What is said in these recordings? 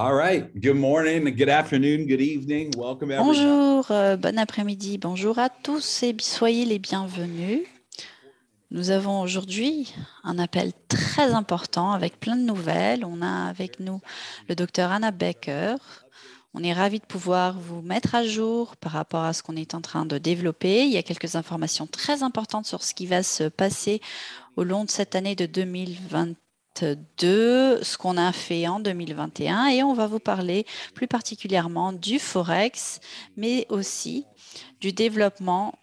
All right. Good morning, good afternoon, good evening. Welcome everybody. Bonjour, bon après-midi, bonjour à tous et soyez les bienvenus. Nous avons aujourd'hui un appel très important avec plein de nouvelles. On a avec nous le docteur Anna Becker. On est ravis de pouvoir vous mettre à jour par rapport à ce qu'on est en train de développer. Il y a quelques informations très importantes sur ce qui va se passer au long de cette année de 2022, ce qu'on a fait en 2021 et on va vous parler plus particulièrement du Forex, mais aussi du développement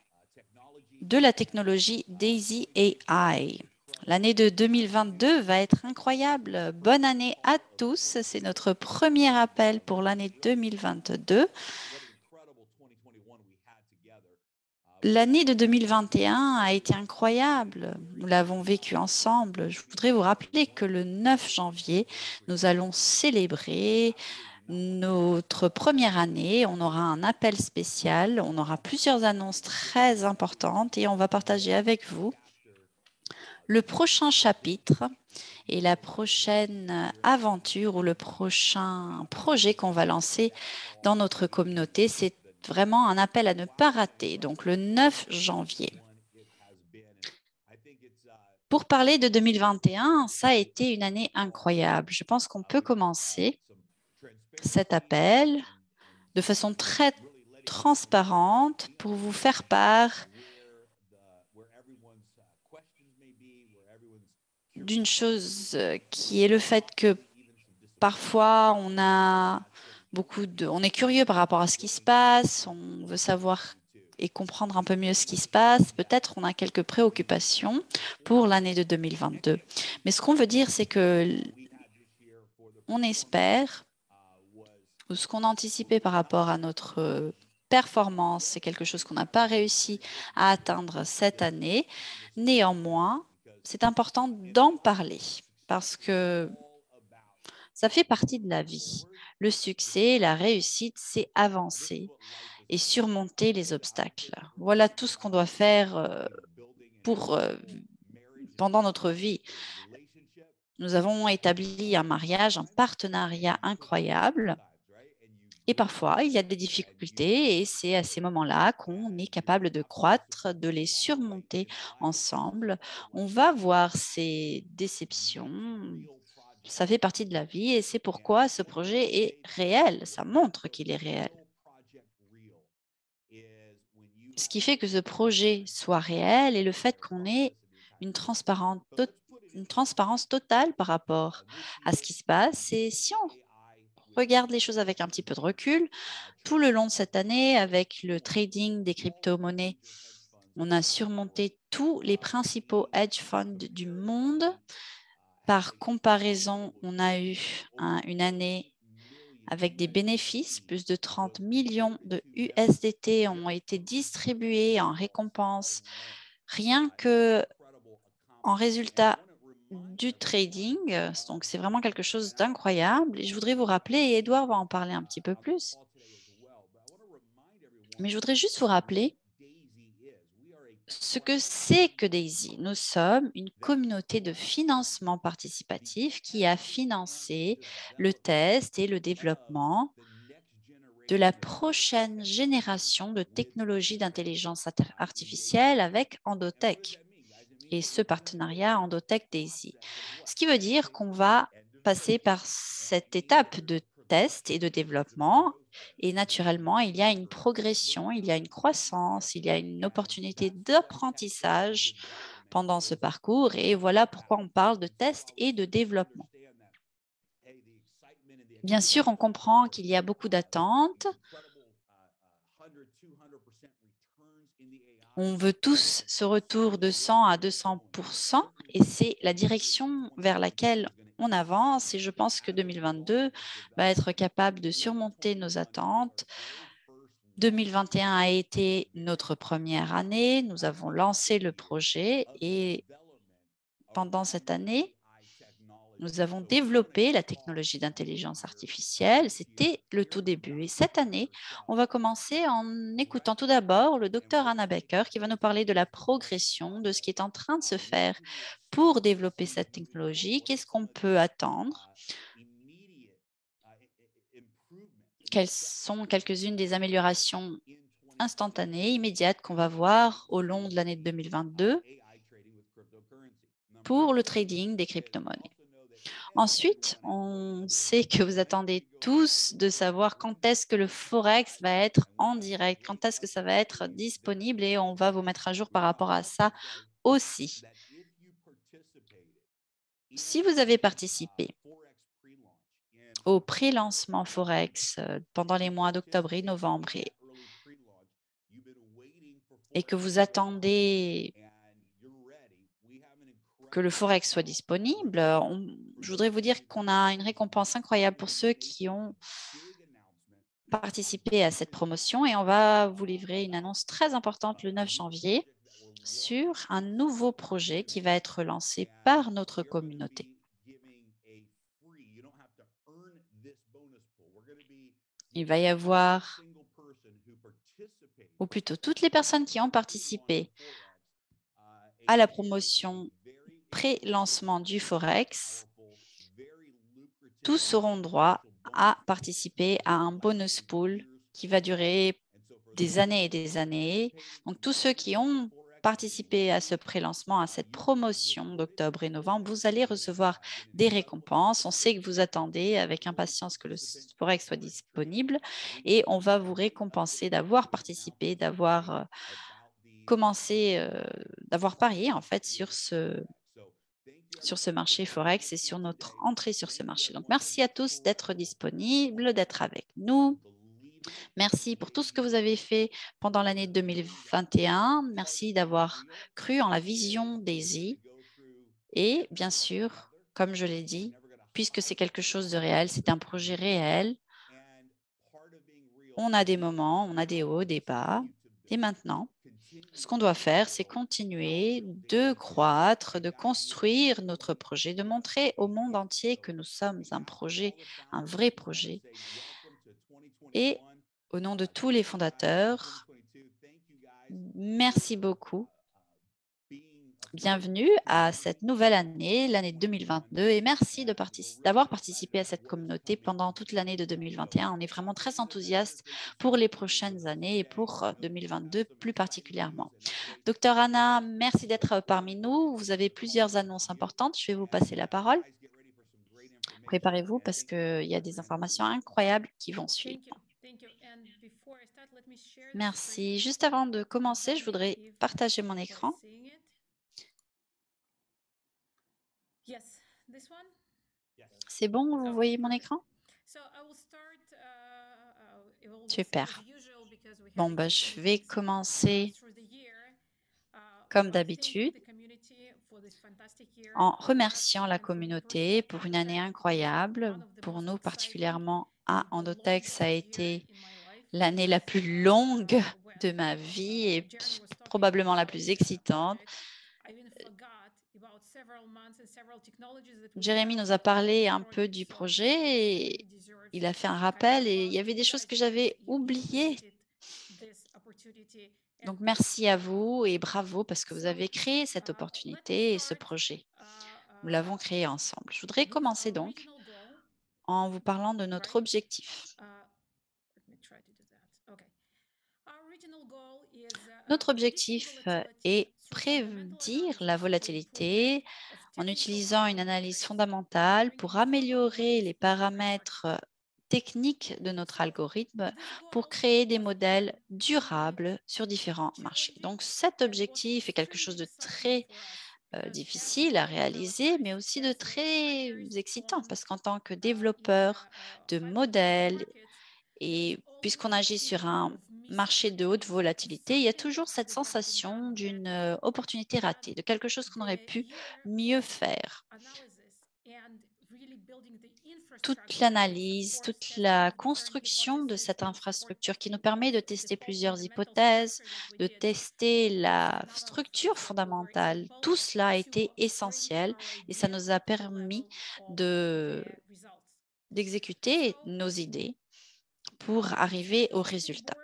de la technologie Daisy AI. L'année de 2022 va être incroyable. Bonne année à tous. C'est notre premier appel pour l'année 2022. L'année de 2021 a été incroyable. Nous l'avons vécu ensemble. Je voudrais vous rappeler que le 9 janvier, nous allons célébrer notre première année. On aura un appel spécial. On aura plusieurs annonces très importantes et on va partager avec vous le prochain chapitre et la prochaine aventure ou le prochain projet qu'on va lancer dans notre communauté. C'est vraiment un appel à ne pas rater, donc le 9 janvier. Pour parler de 2021, ça a été une année incroyable. Je pense qu'on peut commencer cet appel de façon très transparente pour vous faire part d'une chose qui est le fait que parfois on est curieux par rapport à ce qui se passe, on veut savoir et comprendre un peu mieux ce qui se passe. Peut-être on a quelques préoccupations pour l'année de 2022. Mais ce qu'on veut dire, c'est que on espère, ou ce qu'on anticipait par rapport à notre performance, c'est quelque chose qu'on n'a pas réussi à atteindre cette année. Néanmoins, c'est important d'en parler parce que ça fait partie de la vie. Le succès, la réussite, c'est avancer et surmonter les obstacles. Voilà tout ce qu'on doit faire pour, pendant notre vie. Nous avons établi un mariage, un partenariat incroyable. Et parfois, il y a des difficultés et c'est à ces moments-là qu'on est capable de croître, de les surmonter ensemble. On va voir ces déceptions. Ça fait partie de la vie et c'est pourquoi ce projet est réel. Ça montre qu'il est réel. Ce qui fait que ce projet soit réel et le fait qu'on ait une transparence totale par rapport à ce qui se passe. Et si on regarde les choses avec un petit peu de recul, tout le long de cette année, avec le trading des crypto-monnaies, on a surmonté tous les principaux hedge funds du monde. Par comparaison, on a eu une année avec des bénéfices. Plus de 30 millions de USDT ont été distribués en récompense rien que en résultat du trading. Donc, c'est vraiment quelque chose d'incroyable. Et je voudrais vous rappeler, et Edouard va en parler un petit peu plus, mais je voudrais juste vous rappeler ce que c'est que Daisy. Nous sommes une communauté de financement participatif qui a financé le test et le développement de la prochaine génération de technologies d'intelligence artificielle avec Endotech et ce partenariat Endotech-Daisy. Ce qui veut dire qu'on va passer par cette étape de test et de développement et naturellement, il y a une progression, il y a une croissance, il y a une opportunité d'apprentissage pendant ce parcours et voilà pourquoi on parle de test et de développement. Bien sûr, on comprend qu'il y a beaucoup d'attentes. On veut tous ce retour de 100 à 200% et c'est la direction vers laquelle on avance et je pense que 2022 va être capable de surmonter nos attentes. 2021 a été notre première année, nous avons lancé le projet et pendant cette année, nous avons développé la technologie d'intelligence artificielle. C'était le tout début. Et cette année, on va commencer en écoutant tout d'abord le docteur Anna Becker qui va nous parler de la progression, de ce qui est en train de se faire pour développer cette technologie. Qu'est-ce qu'on peut attendre? quelles sont quelques-unes des améliorations instantanées, immédiates qu'on va voir au long de l'année 2022 pour le trading des crypto-monnaies. Ensuite, on sait que vous attendez tous de savoir quand est-ce que le Forex va être en direct, quand est-ce que ça va être disponible et on va vous mettre à jour par rapport à ça aussi. Si vous avez participé au pré-lancement Forex pendant les mois d'octobre et novembre et que vous attendez que le Forex soit disponible, je voudrais vous dire qu'on a une récompense incroyable pour ceux qui ont participé à cette promotion et on va vous livrer une annonce très importante le 9 janvier sur un nouveau projet qui va être lancé par notre communauté. Il va y avoir, ou plutôt toutes les personnes qui ont participé à la promotion pré-lancement du Forex, tous auront droit à participer à un bonus pool qui va durer des années et des années. Donc, tous ceux qui ont participé à ce pré-lancement, à cette promotion d'octobre et novembre, vous allez recevoir des récompenses. On sait que vous attendez avec impatience que le Forex soit disponible et on va vous récompenser d'avoir participé, d'avoir commencé, d'avoir parié en fait sur ce marché Forex et sur notre entrée sur ce marché. Donc, merci à tous d'être disponibles, d'être avec nous. Merci pour tout ce que vous avez fait pendant l'année 2021. Merci d'avoir cru en la vision d'Easy. Et bien sûr, comme je l'ai dit, puisque c'est quelque chose de réel, c'est un projet réel, on a des moments, on a des hauts, des bas. Et maintenant, ce qu'on doit faire, c'est continuer de croître, de construire notre projet, de montrer au monde entier que nous sommes un projet, un vrai projet. Et au nom de tous les fondateurs, merci beaucoup. Bienvenue à cette nouvelle année, l'année 2022, et merci d'avoir participé à cette communauté pendant toute l'année de 2021. On est vraiment très enthousiaste pour les prochaines années et pour 2022 plus particulièrement. Docteur Anna, merci d'être parmi nous. Vous avez plusieurs annonces importantes. Je vais vous passer la parole. Préparez-vous parce qu'il y a des informations incroyables qui vont suivre. Merci. Juste avant de commencer, je voudrais partager mon écran. C'est bon, vous voyez mon écran? Super. Bon, je vais commencer comme d'habitude en remerciant la communauté pour une année incroyable. Pour nous, particulièrement à Endotex, ça a été l'année la plus longue de ma vie et probablement la plus excitante. Jérémy nous a parlé un peu du projet et il a fait un rappel et il y avait des choses que j'avais oubliées. Donc, merci à vous et bravo parce que vous avez créé cette opportunité et ce projet. Nous l'avons créé ensemble. Je voudrais commencer donc en vous parlant de notre objectif. Notre objectif est prédire la volatilité en utilisant une analyse fondamentale pour améliorer les paramètres techniques de notre algorithme pour créer des modèles durables sur différents marchés. Donc cet objectif est quelque chose de très difficile à réaliser, mais aussi de très excitant parce qu'en tant que développeur de modèles et puisqu'on agit sur un marché de haute volatilité, il y a toujours cette sensation d'une opportunité ratée, de quelque chose qu'on aurait pu mieux faire. Toute l'analyse, toute la construction de cette infrastructure qui nous permet de tester plusieurs hypothèses, de tester la structure fondamentale, tout cela a été essentiel et ça nous a permis d'exécuter nos idées pour arriver au résultat.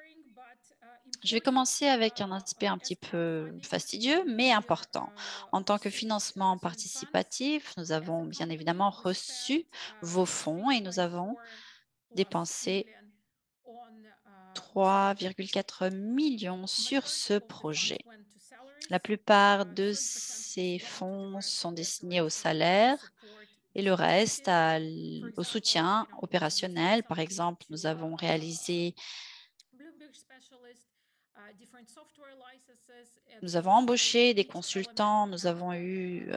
Je vais commencer avec un aspect un petit peu fastidieux, mais important. En tant que financement participatif, nous avons bien évidemment reçu vos fonds et nous avons dépensé 3,4 millions sur ce projet. La plupart de ces fonds sont destinés au salaire et le reste au soutien opérationnel. Par exemple, nous avons réalisé, nous avons embauché des consultants, nous avons eu,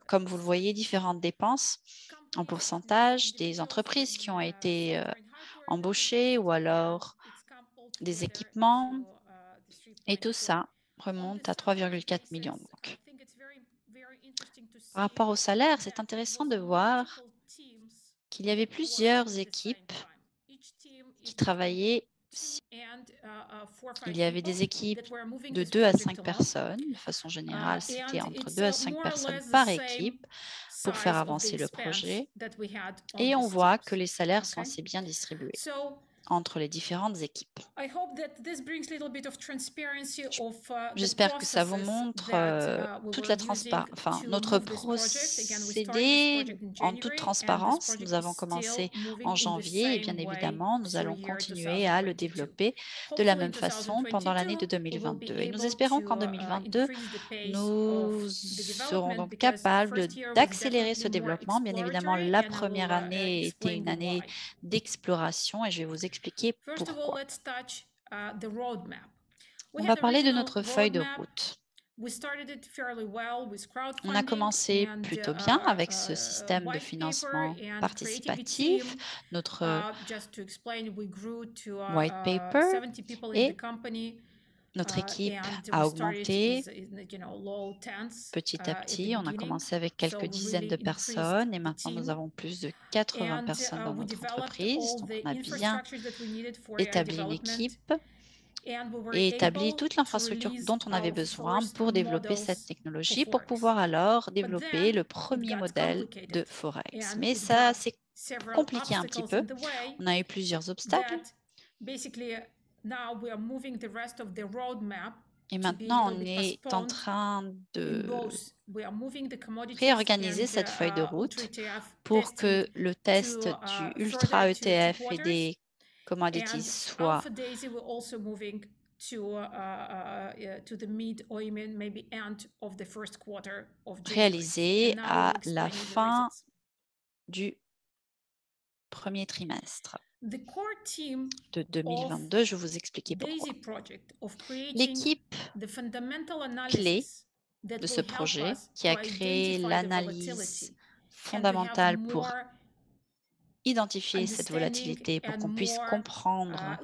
comme vous le voyez, différentes dépenses en pourcentage, des entreprises qui ont été embauchées ou alors des équipements, et tout ça remonte à 3,4 millions. Donc, par rapport au salaire, c'est intéressant de voir qu'il y avait plusieurs équipes qui travaillaient. Il y avait des équipes de 2 à 5 personnes. De façon générale, c'était entre 2 à 5 personnes par équipe pour faire avancer le projet. Et on voit que les salaires sont assez bien distribués entre les différentes équipes. J'espère que ça vous montre toute la transparence, enfin, notre procédé en toute transparence. Nous avons commencé en janvier et bien évidemment, nous allons continuer à le développer de la même façon pendant l'année de 2022. Et nous espérons qu'en 2022, nous serons donc capables d'accélérer ce développement. Bien évidemment, la première année était une année d'exploration et je vais vous expliquer pourquoi. On va parler de notre feuille de route. On a commencé plutôt bien avec ce système de financement participatif, notre white paper, et notre équipe a augmenté petit à petit. On a commencé avec quelques dizaines de personnes et maintenant nous avons plus de 80 personnes dans notre entreprise. Donc on a bien établi une équipe et établi toute l'infrastructure dont on avait besoin pour développer cette technologie, pour pouvoir alors développer le premier modèle de Forex. Mais ça s'est compliqué un petit peu. On a eu plusieurs obstacles. Et maintenant, on est en train de réorganiser cette feuille de route pour que le test du Ultra ETF et des commodities soit réalisé à la fin du premier trimestre de 2022. Je vais vous expliquer pourquoi. L'équipe clé de ce projet qui a créé l'analyse fondamentale pour identifier cette volatilité, pour qu'on puisse comprendre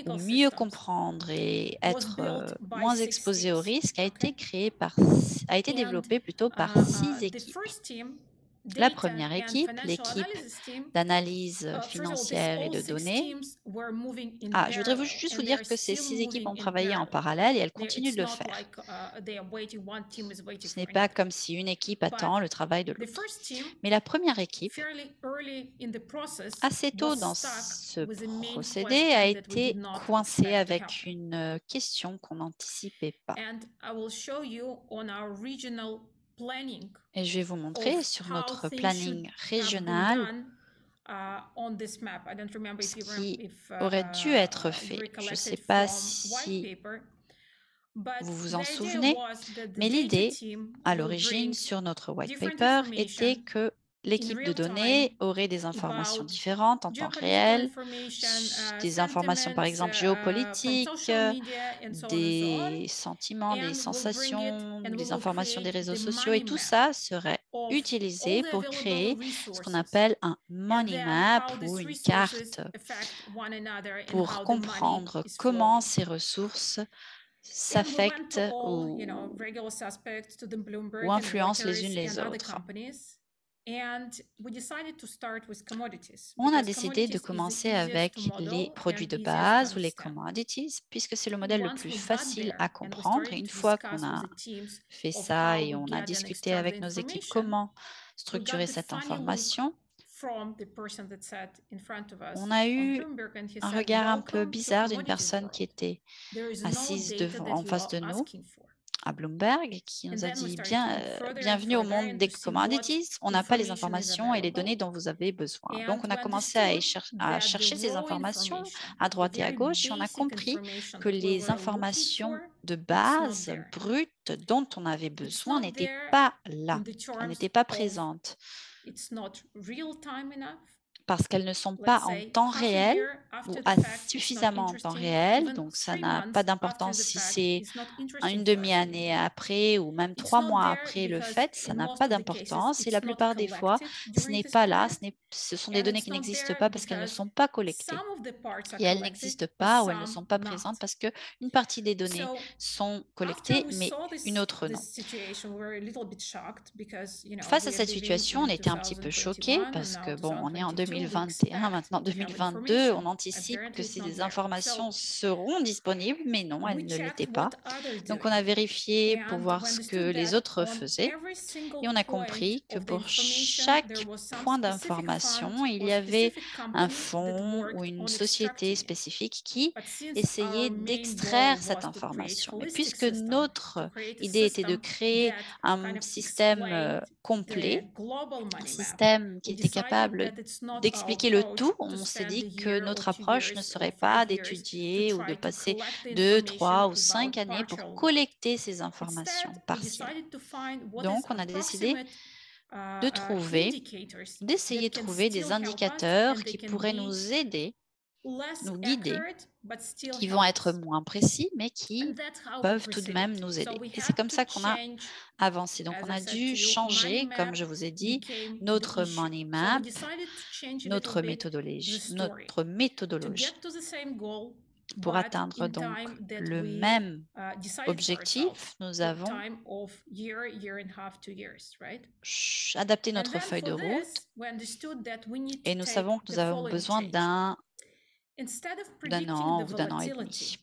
ou mieux comprendre et être moins exposé au risque, a été développée plutôt par 6 équipes. La première équipe, l'équipe d'analyse financière et de données. Je voudrais juste vous dire que ces 6 équipes ont travaillé en parallèle et elles continuent de le faire. Ce n'est pas comme si une équipe attend le travail de l'autre. Mais la première équipe, assez tôt dans ce procédé, a été coincée avec une question qu'on n'anticipait pas. Et je vais vous montrer sur notre planning régional ce qui aurait dû être fait. Je ne sais pas si vous vous en souvenez, mais l'idée à l'origine sur notre white paper était que l'équipe de données aurait des informations différentes en temps réel, des informations par exemple géopolitiques, des sentiments, des sensations, des informations des réseaux sociaux, et tout ça serait utilisé pour créer ce qu'on appelle un money map ou une carte pour comprendre comment ces ressources s'affectent ou influencent les unes les autres. On a décidé de commencer avec les produits de base ou les commodities, puisque c'est le modèle le plus facile à comprendre. Et une fois qu'on a fait ça et on a discuté avec nos équipes comment structurer cette information, on a eu un regard un peu bizarre d'une personne qui était assise en face de nous à Bloomberg qui And nous a then we dit started to look further and bienvenue au further monde and des to see what commodities, on n'a pas les information is informations et les données available. dont vous avez besoin. Donc, And on we a commencé à, understood à that the chercher ces raw informations information, à the droite et à very gauche et on a basic compris information que that we les were looking informations for, de it's not base there. brutes dont on avait It's besoin not n'étaient there pas in là, the elles terms n'étaient pas of présentes it's not real time enough. parce qu'elles ne sont Let's pas en say temps half a réel year ou after the fact, it's not suffisamment en temps interesting. réel, Even donc ça 3 n'a pas months after d'importance the si fact, c'est it's not une interesting for us demi-année anymore. après ou même It's 3 not mois there après le because fait, ça in n'a most pas of the cases, d'importance et it's la not plupart des fois, collected ce during n'est this pas là, period. ce sont des And données it's qui not n'existent there pas parce qu'elles ne because sont pas collectées. some of the parts are Et elles collected, n'existent but pas ou elles ne sont some pas not. présentes parce qu'une partie des données So sont after collectées, we mais saw une autre non. this situation, we were a little bit shocked because Face à we are cette living situation, on in était un petit peu choqués 2021 and parce now que bon, on est en 2022. We 2021, maintenant expect to have 2022, on information. anticipe que Apparently, it's not ces there. informations So seront disponibles, mais non, elles we ne l'étaient checked pas. what others Donc on doing. a vérifié pour And voir we ce que understood les that autres on faisaient every single et on a point compris que of the pour information, chaque there was some point specific fund d'information, il or y avait specific un company that fonds ou worked une on société extracting it. spécifique qui But since essayait our main goal d'extraire cette was to create information. Mais holistic puisque system, to notre create a idée était de system créer that un kind of système explained complet, the global un money map, système qui we était decided capable that it's not our d'expliquer le approach tout, to on s'est spend a dit que year or notre 2 approche ne years or serait 5 pas years to d'étudier ou de try to passer collect the 2, information 3 ou 5 about années pour partial. collecter ces Instead, informations we partielles. decided to find what is Donc, on a décidé approximate de trouver, indicators d'essayer that de can trouver still des help us indicateurs and they qui can pourraient be nous aider, less nous guider, accurate but still qui vont help être us. moins précis, mais And qui that's how we peuvent tout de même proceeded. nous So aider. we Et c'est had comme to ça qu'on a change, avancé. Donc, as on I a said dû to you, money changer, comme map je vous ai dit, became the notre issue. money So we map, decided to change a notre little bit the méthodologie, story notre to méthodologie get to the same goal, pour but atteindre in donc time that le we même decided for ourselves. objectif. Nous avons Time of year, year and a half, 2 years, right? adapté And notre then feuille for de route this, we understood that we need et to nous take savons que the nous avons following besoin change. Instead of d'un predicting an the ou d'un an et volatility,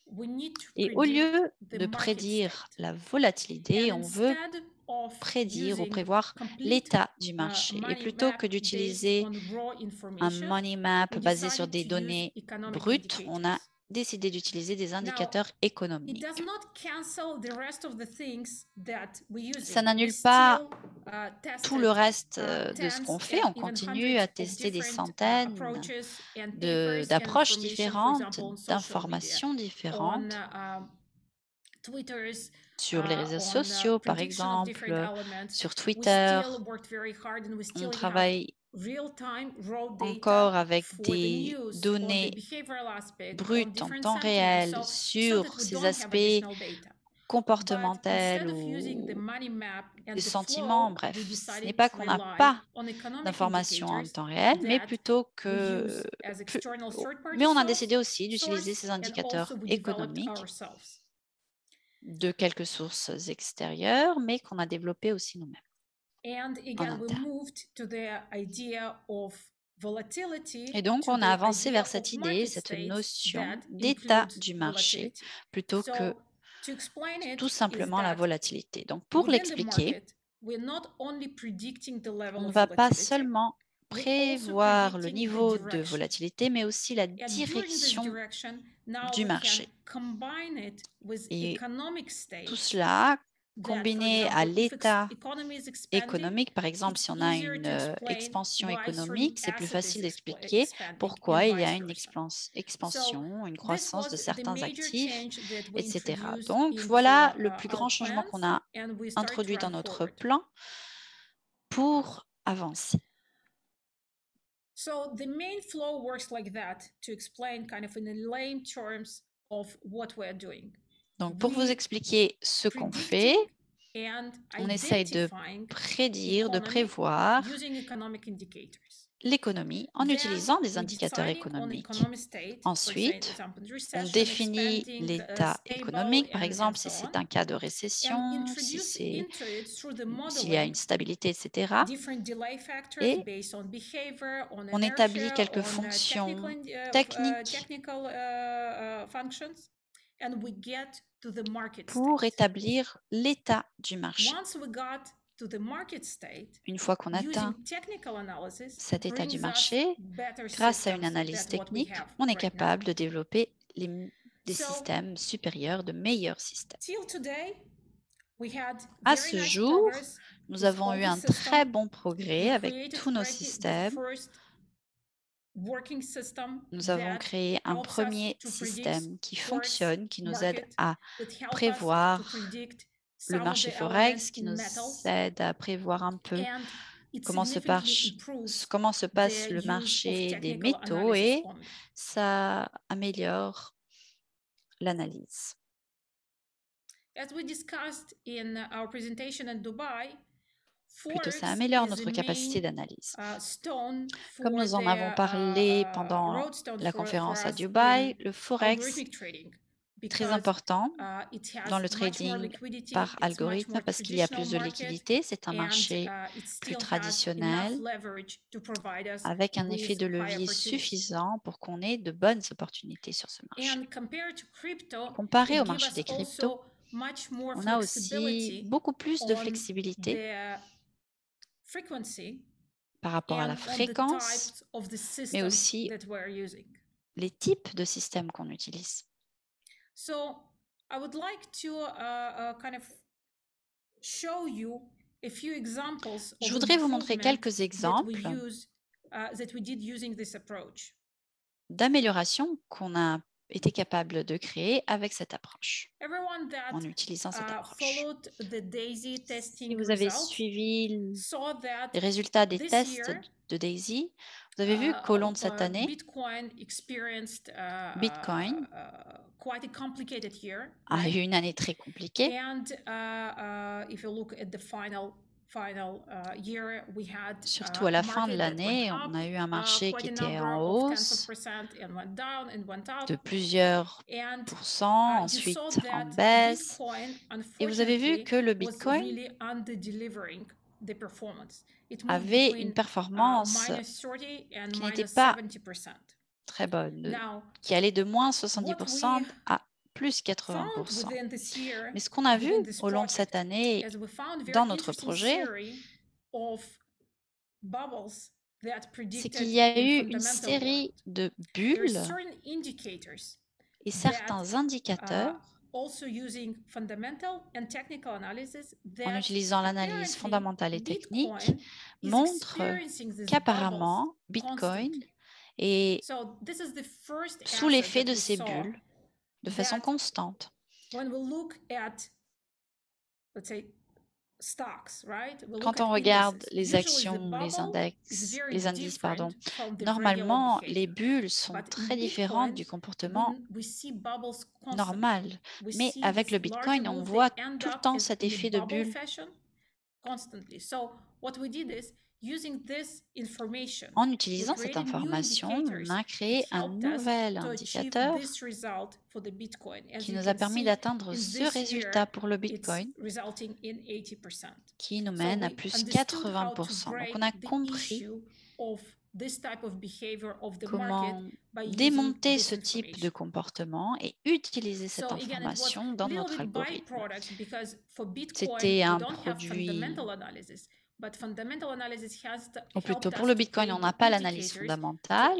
demi. we need to Et au predict lieu the de market prédire state. la volatilité, And on veut instead of prédire ou using prévoir complete l'état du marché. Et money plutôt map que based d'utiliser on raw un information, money map we basé sur decided des to use données economic brutes, on a indicators. décidé d'utiliser des Now, indicateurs it économiques. does not cancel the rest of the things that we use. Ça n'annule pas Still tout le reste tested de ce qu'on tens fait. and On even continue hundreds à of tester des different centaines approaches and papers and d'approches information, for différentes, example, on social media, d'informations on différentes Twitters, sur les réseaux on sociaux, par prediction of different exemple, elements. sur We Twitter. still worked very hard and we On still have travaille real-time raw encore data avec for the des news, on the données behavioral aspect, on brutes en different temps sentiments, réel so sur that we ces don't have aspects additional data. But comportementels instead of using the ou money map and des the sentiments, flow, bref. we Ce n'est decided pas to qu'on n'a rely pas on economic d'informations en indicators temps réel, mais that plutôt we que... use as external third-party Mais on a source, décidé aussi d'utiliser source, ces and also indicateurs we developed économiques ourselves. de quelques sources extérieures, mais qu'on a développées aussi nous-mêmes. And en again, we interne. moved to the idea of volatility, Et donc, to on the a avancé idea vers cette of idée, market cette states notion that d'état include du marché, volatility. plutôt que So, to explain it tout is simplement la that volatilité. Donc, pour within the l'expliquer, market, we're not only predicting the level on ne of va pas volatility, seulement we're also prévoir le predicting the niveau de direction. volatilité, mais aussi la And during this direction direction, now du we marché. can combine it with Et economic states. tout cela, That, combiné for à example, if l'état economy is expanding, économique, par exemple, it's si on a easier une to explain expansion why économique, c'est certain plus asset is facile d'expliquer expanding pourquoi and il y a vice une versa. expansion, une This croissance de was the certains major actifs, change that we etc. introduced Donc, into voilà le plus grand our changement plans, qu'on a and we started to introduit dans run notre forward. plan pour avancer. So the main flow works like that to explain kind of in lame terms of what we're doing. Donc, pour vous We expliquer ce qu'on fait, predicting and on essaye de identifying prédire, de economy prévoir using economic indicators. l'économie en Then utilisant des we're indicateurs deciding on économiques. economic state, for Ensuite, example, on recession, définit expanding, l'état stable, économique, par and exemple, so si on, c'est un cas de and récession, introduce into it through the s'il y a modeling une stabilité, etc. different delay factors Et based on behavior, on on établit inertia, quelques on fonctions technical techniques functions, and we get to the market pour state. établir l'état du marché. Once we got to the market state, Une fois qu'on atteint using technical analysis cet état du brings us marché, better grâce à une systems analyse than what we technique, have on est right now. capable de développer des So, systèmes supérieurs, de meilleurs systèmes. till today, À ce jour, nous avons eu un très bon progrès avec tous nos systèmes. Nous avons créé un premier système qui fonctionne, qui nous aide à prévoir le marché Forex, qui nous aide à prévoir un peu comment se passe le marché des métaux et ça améliore l'analyse. Plutôt, ça améliore notre capacité d'analyse. Comme nous en avons parlé pendant la conférence à Dubaï, le Forex est très important dans le trading par algorithme parce qu'il y a plus de liquidité. C'est un marché plus traditionnel avec un effet de levier suffisant pour qu'on ait de bonnes opportunités sur ce marché. Comparé au marché des cryptos, on a aussi beaucoup plus de flexibilité par rapport à la fréquence, mais aussi les types de systèmes qu'on utilise. Je voudrais vous montrer quelques exemples d'améliorations qu'on a été capable de créer avec cette approche, en utilisant cette approche. Si vous avez suivi les résultats des tests de Daisy, vous avez vu qu'au long de cette année, Bitcoin a eu une année très compliquée. Surtout à la fin de l'année, on a eu un marché qui était en hausse de plusieurs pourcents, ensuite en baisse. Et vous avez vu que le Bitcoin avait une performance qui n'était pas très bonne, qui allait de moins 70% à plus 80%. Mais ce qu'on a vu au long de cette année dans notre projet, c'est qu'il y a eu une série de bulles et certains indicateurs en utilisant l'analyse fondamentale et technique montrent qu'apparemment Bitcoin est sous l'effet de ces bulles de façon constante. Quand on regarde les actions, les indices, normalement, les bulles sont très différentes du comportement normal. Mais avec le Bitcoin, on voit tout le temps cet effet de bulle. En utilisant cette information, on a créé un nouvel indicateur qui nous a permis d'atteindre ce résultat pour le Bitcoin qui nous mène à plus 80%. Donc, on a compris comment démonter ce type de comportement et utiliser cette information dans notre algorithme. C'était un produit, ou plutôt pour le Bitcoin, on n'a pas l'analyse fondamentale,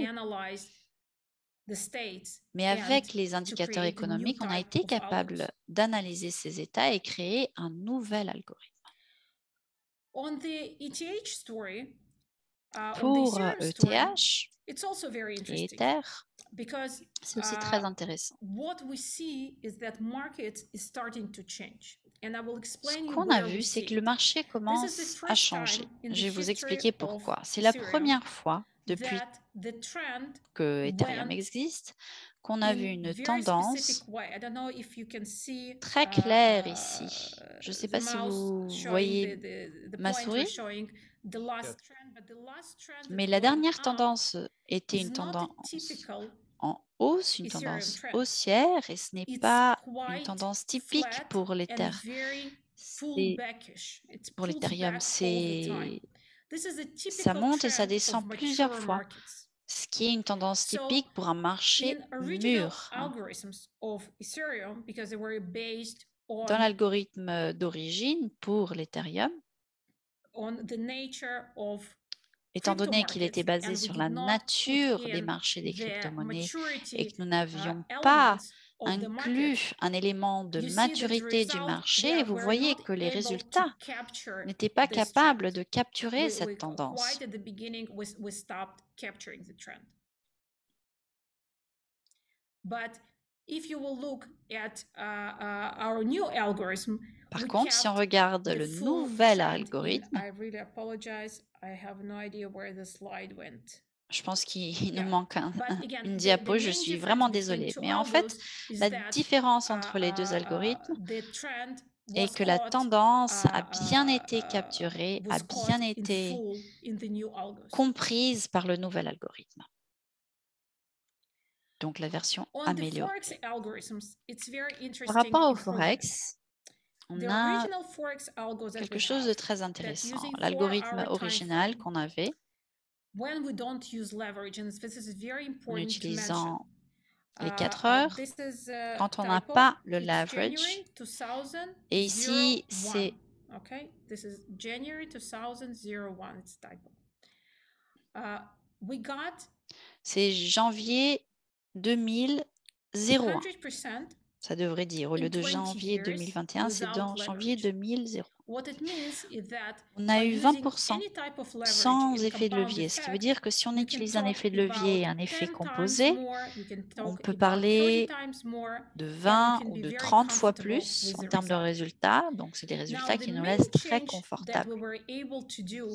mais avec les indicateurs économiques, on a été capable d'analyser ces états et créer un nouvel algorithme. Pour ETH et Ether, c'est aussi très intéressant. Ce qu'on a vu, c'est que le marché commence à changer. Je vais vous expliquer pourquoi. C'est la première fois depuis que Ethereum existe qu'on a vu une tendance très claire ici. Je ne sais pas si vous voyez ma souris, mais la dernière tendance était une tendance en hausse, une tendance haussière, et ce n'est pas une tendance typique pour l'Ether. Pour l'Ethereum, ça monte et ça descend plusieurs fois, ce qui est une tendance typique pour un marché mûr. Dans l'algorithme d'origine pour l'Ethereum, étant donné qu'il était basé sur la nature des marchés des crypto-monnaies et que nous n'avions pas of the market, inclut un élément de you see that the maturité du result, marché, vous we're voyez not que les able to résultats capture n'étaient pas this capables trend. de capturer We cette tendance. quite at the beginning, we stopped capturing the trend. But if you will look at our new algorithm, Par we contre, si on kept regarde the le full nouvel trend in. algorithme, I really apologize. I have no idea where the slide went. je pense qu'il nous Yeah, manque but again, une the diapo, je main suis difference vraiment between désolée. two Mais en fait, algos is la that différence entre les deux algorithmes the trend est was que la caught tendance a bien été capturée, a was bien caught in été full in the new algos. comprise par le nouvel algorithme. Donc la version On the améliorée. Forex algorithms, it's very Par interesting rapport au improvement. Forex, on The a original Forex algos that quelque we chose de have, très that intéressant. using L'algorithme 4-hour time original frame, qu'on avait when we don't use leverage, and this is very en important to mention. utilisant les 4 heures, This is quand on n'a typo. pas le It's leverage. January 2001. Et ici, c'est Okay, this is January 2001. It's typo. We got c'est janvier 2001. 100% Ça devrait dire, au lieu in de 20 janvier years 2021, c'est without dans janvier leverage. 2000. What it means is that On a by eu using 20% any type of leverage sans and effet de compound levier, ce qui veut effect, dire que si on you can utilise un talk effet de levier et about un effet 10 times composé, more, you can on talk peut about 30 parler times more, de and we 20 can ou be de very 30 fois comfortable plus with en the termes de result. résultats. Donc, c'est des Now, résultats the qui nous main laissent très change that confortables. we were able to do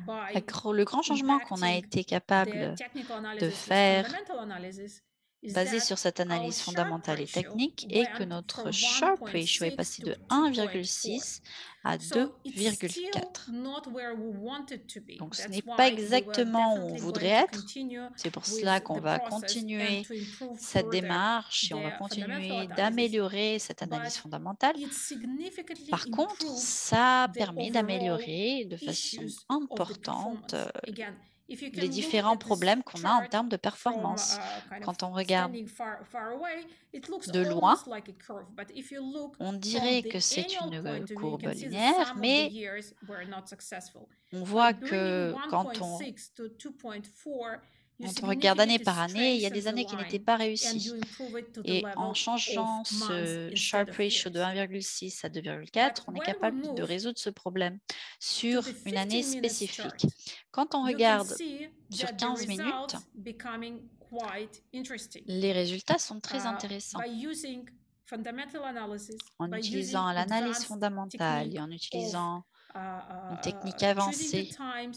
by Le grand changement qu'on a impacting été the capable technical de analysis with faire fundamental analysis is basé that sur cette our analyse Sharpe fondamentale et ratio technique est que went notre from Sharpe ratio est 1.6 passé to de 2.4. 1,6 à So it's still 2,4. not where we wanted to be. Donc, ce That's n'est pas why we were exactement où on definitely voudrait going to être. continue C'est pour with cela qu'on the va process and continuer to improve cette further démarche et on va the fundamental continuer analysis. d'améliorer cette analyse But fondamentale. it significantly Par contre, improved ça the permet overall d'améliorer de façon issues of the importante performance. Again, if you les can look différents at this problèmes qu'on a en chart termes de from performance. kind Quand of on regarde standing far away, it looks de loin, almost like a curve. But if you look on from dirait the que c'est annual une point of view, you courbe can see the linéaire, sum of the mais years were not successful. on By voit bringing que quand 1.6 to 2.4, you on regarde année significantly par année, il y a strengthen des the années qui n'étaient line pas and réussies. you improve it to the Et en level changeant of months ce instead Sharpe of ratio de years. 1,6 à But 2,4, on est when we capable de move résoudre ce problème to sur the une année 15 minutes spécifique. chart, Quand on you can regarde see sur that the 15 minutes, results becoming quite interesting. les résultats sont très By intéressants. using fundamental analysis, En by utilisant using l'analyse advanced fondamentale technique et en of utilisant une technique choosing the avancée times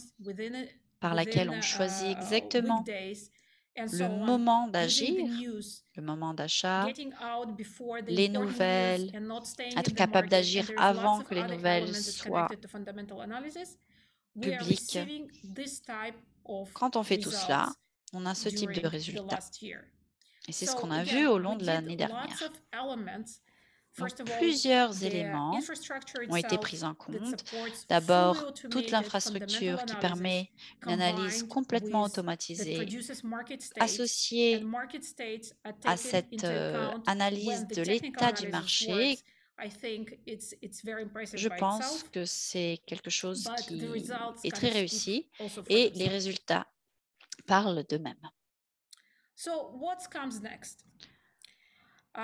par laquelle on choisit exactement weekdays and le so on, moment using the d'agir, news, le moment d'achat, getting out before the les important news nouvelles, and not staying être in the capable market, and d'agir there's lots avant of que les other nouvelles elements that's soient connected to fundamental analysis. We are publiques. receiving this type of Quand on fait tout cela, results on a ce type de during the résultat. last year. Et c'est ce So qu'on a again, vu au long we de did l'année lots dernière. of elements. Donc, First of all, plusieurs the éléments infrastructure ont été itself pris en that compte. supports fully D'abord, toute automated l'infrastructure fundamental qui analysis permet une analyse combined complètement with that automatisée, produces market states, and associée market states are à taken cette into account analyse when the de technical l'état du analysis marché. works. I think it's very impressive Je by pense itself, que c'est quelque chose but the qui results est kind très of speak réussi also for et les themselves. résultats parlent d'eux-mêmes. So what comes next?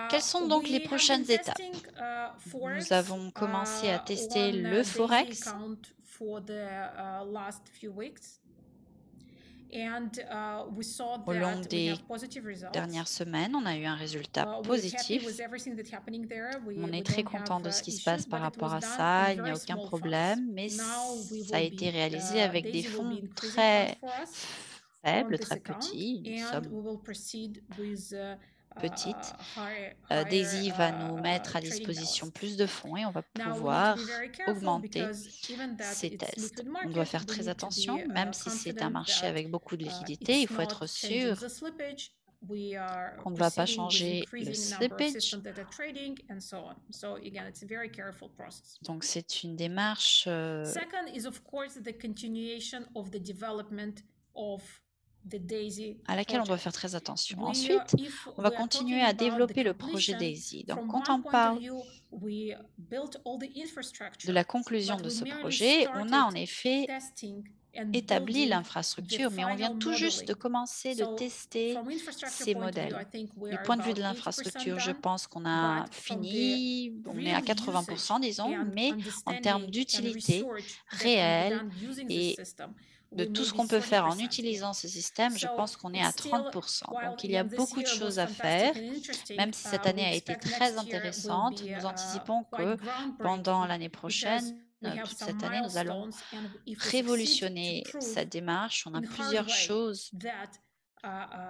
Quelles sont donc les We have prochaines been étapes? testing Nous Forex avons commencé à tester on le daisy Forex account for the last few weeks, and we saw au long that we des have positive results. dernières semaines. On a eu un résultat We're happy positif. with everything that's happening there. On We est très don't content have de ce qui se issues, passe par but it rapport was à done ça. in Il n'y a very aucun small funds. problème, mais Now we ça a will été be réalisé avec des Daisy will be fonds increasing funds très for us on faibles, this très account, petits, une and somme we will proceed with petite. higher Daisy va nous mettre à trading disposition balances. plus de fonds et on va Now we need to pouvoir be very careful augmenter because even that ces it's tests. liquid On doit market, faire we très need to attention, be même si c'est un confident marché that avec beaucoup de liquidités, il it's faut not être changing sûr the slippage. We are qu'on ne va pas proceeding with changer le increasing number of slippage. systems that are trading and so on. So again, it's a very careful process. Donc c'est une démarche Second is of course the continuation of the development of the Daisy à laquelle on doit project. faire très attention. We, Ensuite, if on va we are continuer talking à about the développer le projet completion, Daisy. Donc from quand one on point parle of view, we built all the de infrastructure, la conclusion but de we ce merely projet, on a en started effet testing établi l'infrastructure, mais on vient tout juste de commencer de tester ces modèles. Du point de vue de l'infrastructure, je pense qu'on a fini, on est à 80%, disons, mais en termes d'utilité réelle et de tout ce qu'on peut faire en utilisant ce système, je pense qu'on est à 30%. Donc, il y a beaucoup de choses à faire. Même si cette année a été très intéressante, nous anticipons que pendant l'année prochaine, toute cette année, nous allons révolutionner cette démarche. On a plusieurs choses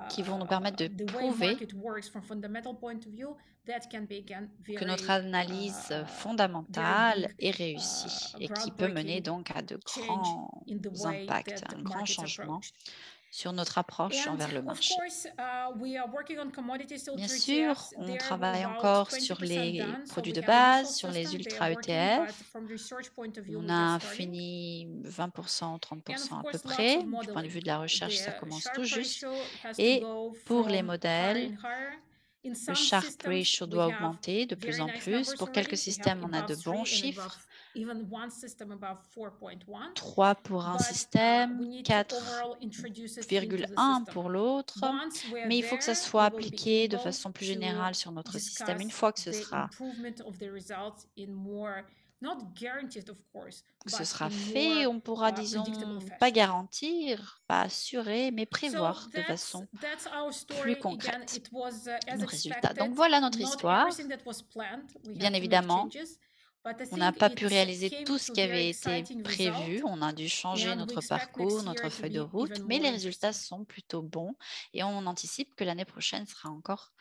qui vont nous permettre de prouver que notre analyse fondamentale est réussie et qui peut mener donc à de grands impacts, un grand changement sur notre approche envers le marché. Bien sûr, on travaille encore sur les produits de base, sur les ultra ETF. On a fini 20%, 30% à peu près. Du point de vue de la recherche, ça commence tout juste. Et pour les modèles, le Sharpe ratio doit augmenter de plus en plus. Pour quelques systèmes, on a de bons chiffres. 3 pour un système, 4,1 pour l'autre, mais il faut que ça soit appliqué de façon plus générale sur notre système. Une fois que ce sera fait, on pourra, disons, pas garantir, pas assurer, mais prévoir de façon plus concrète nos résultats. Donc voilà notre histoire. Bien évidemment, on n'a pas pu réaliser tout ce qui avait été prévu. On a dû changer notre parcours, notre feuille de route, mais les résultats sont plutôt bons et on anticipe que l'année prochaine sera encore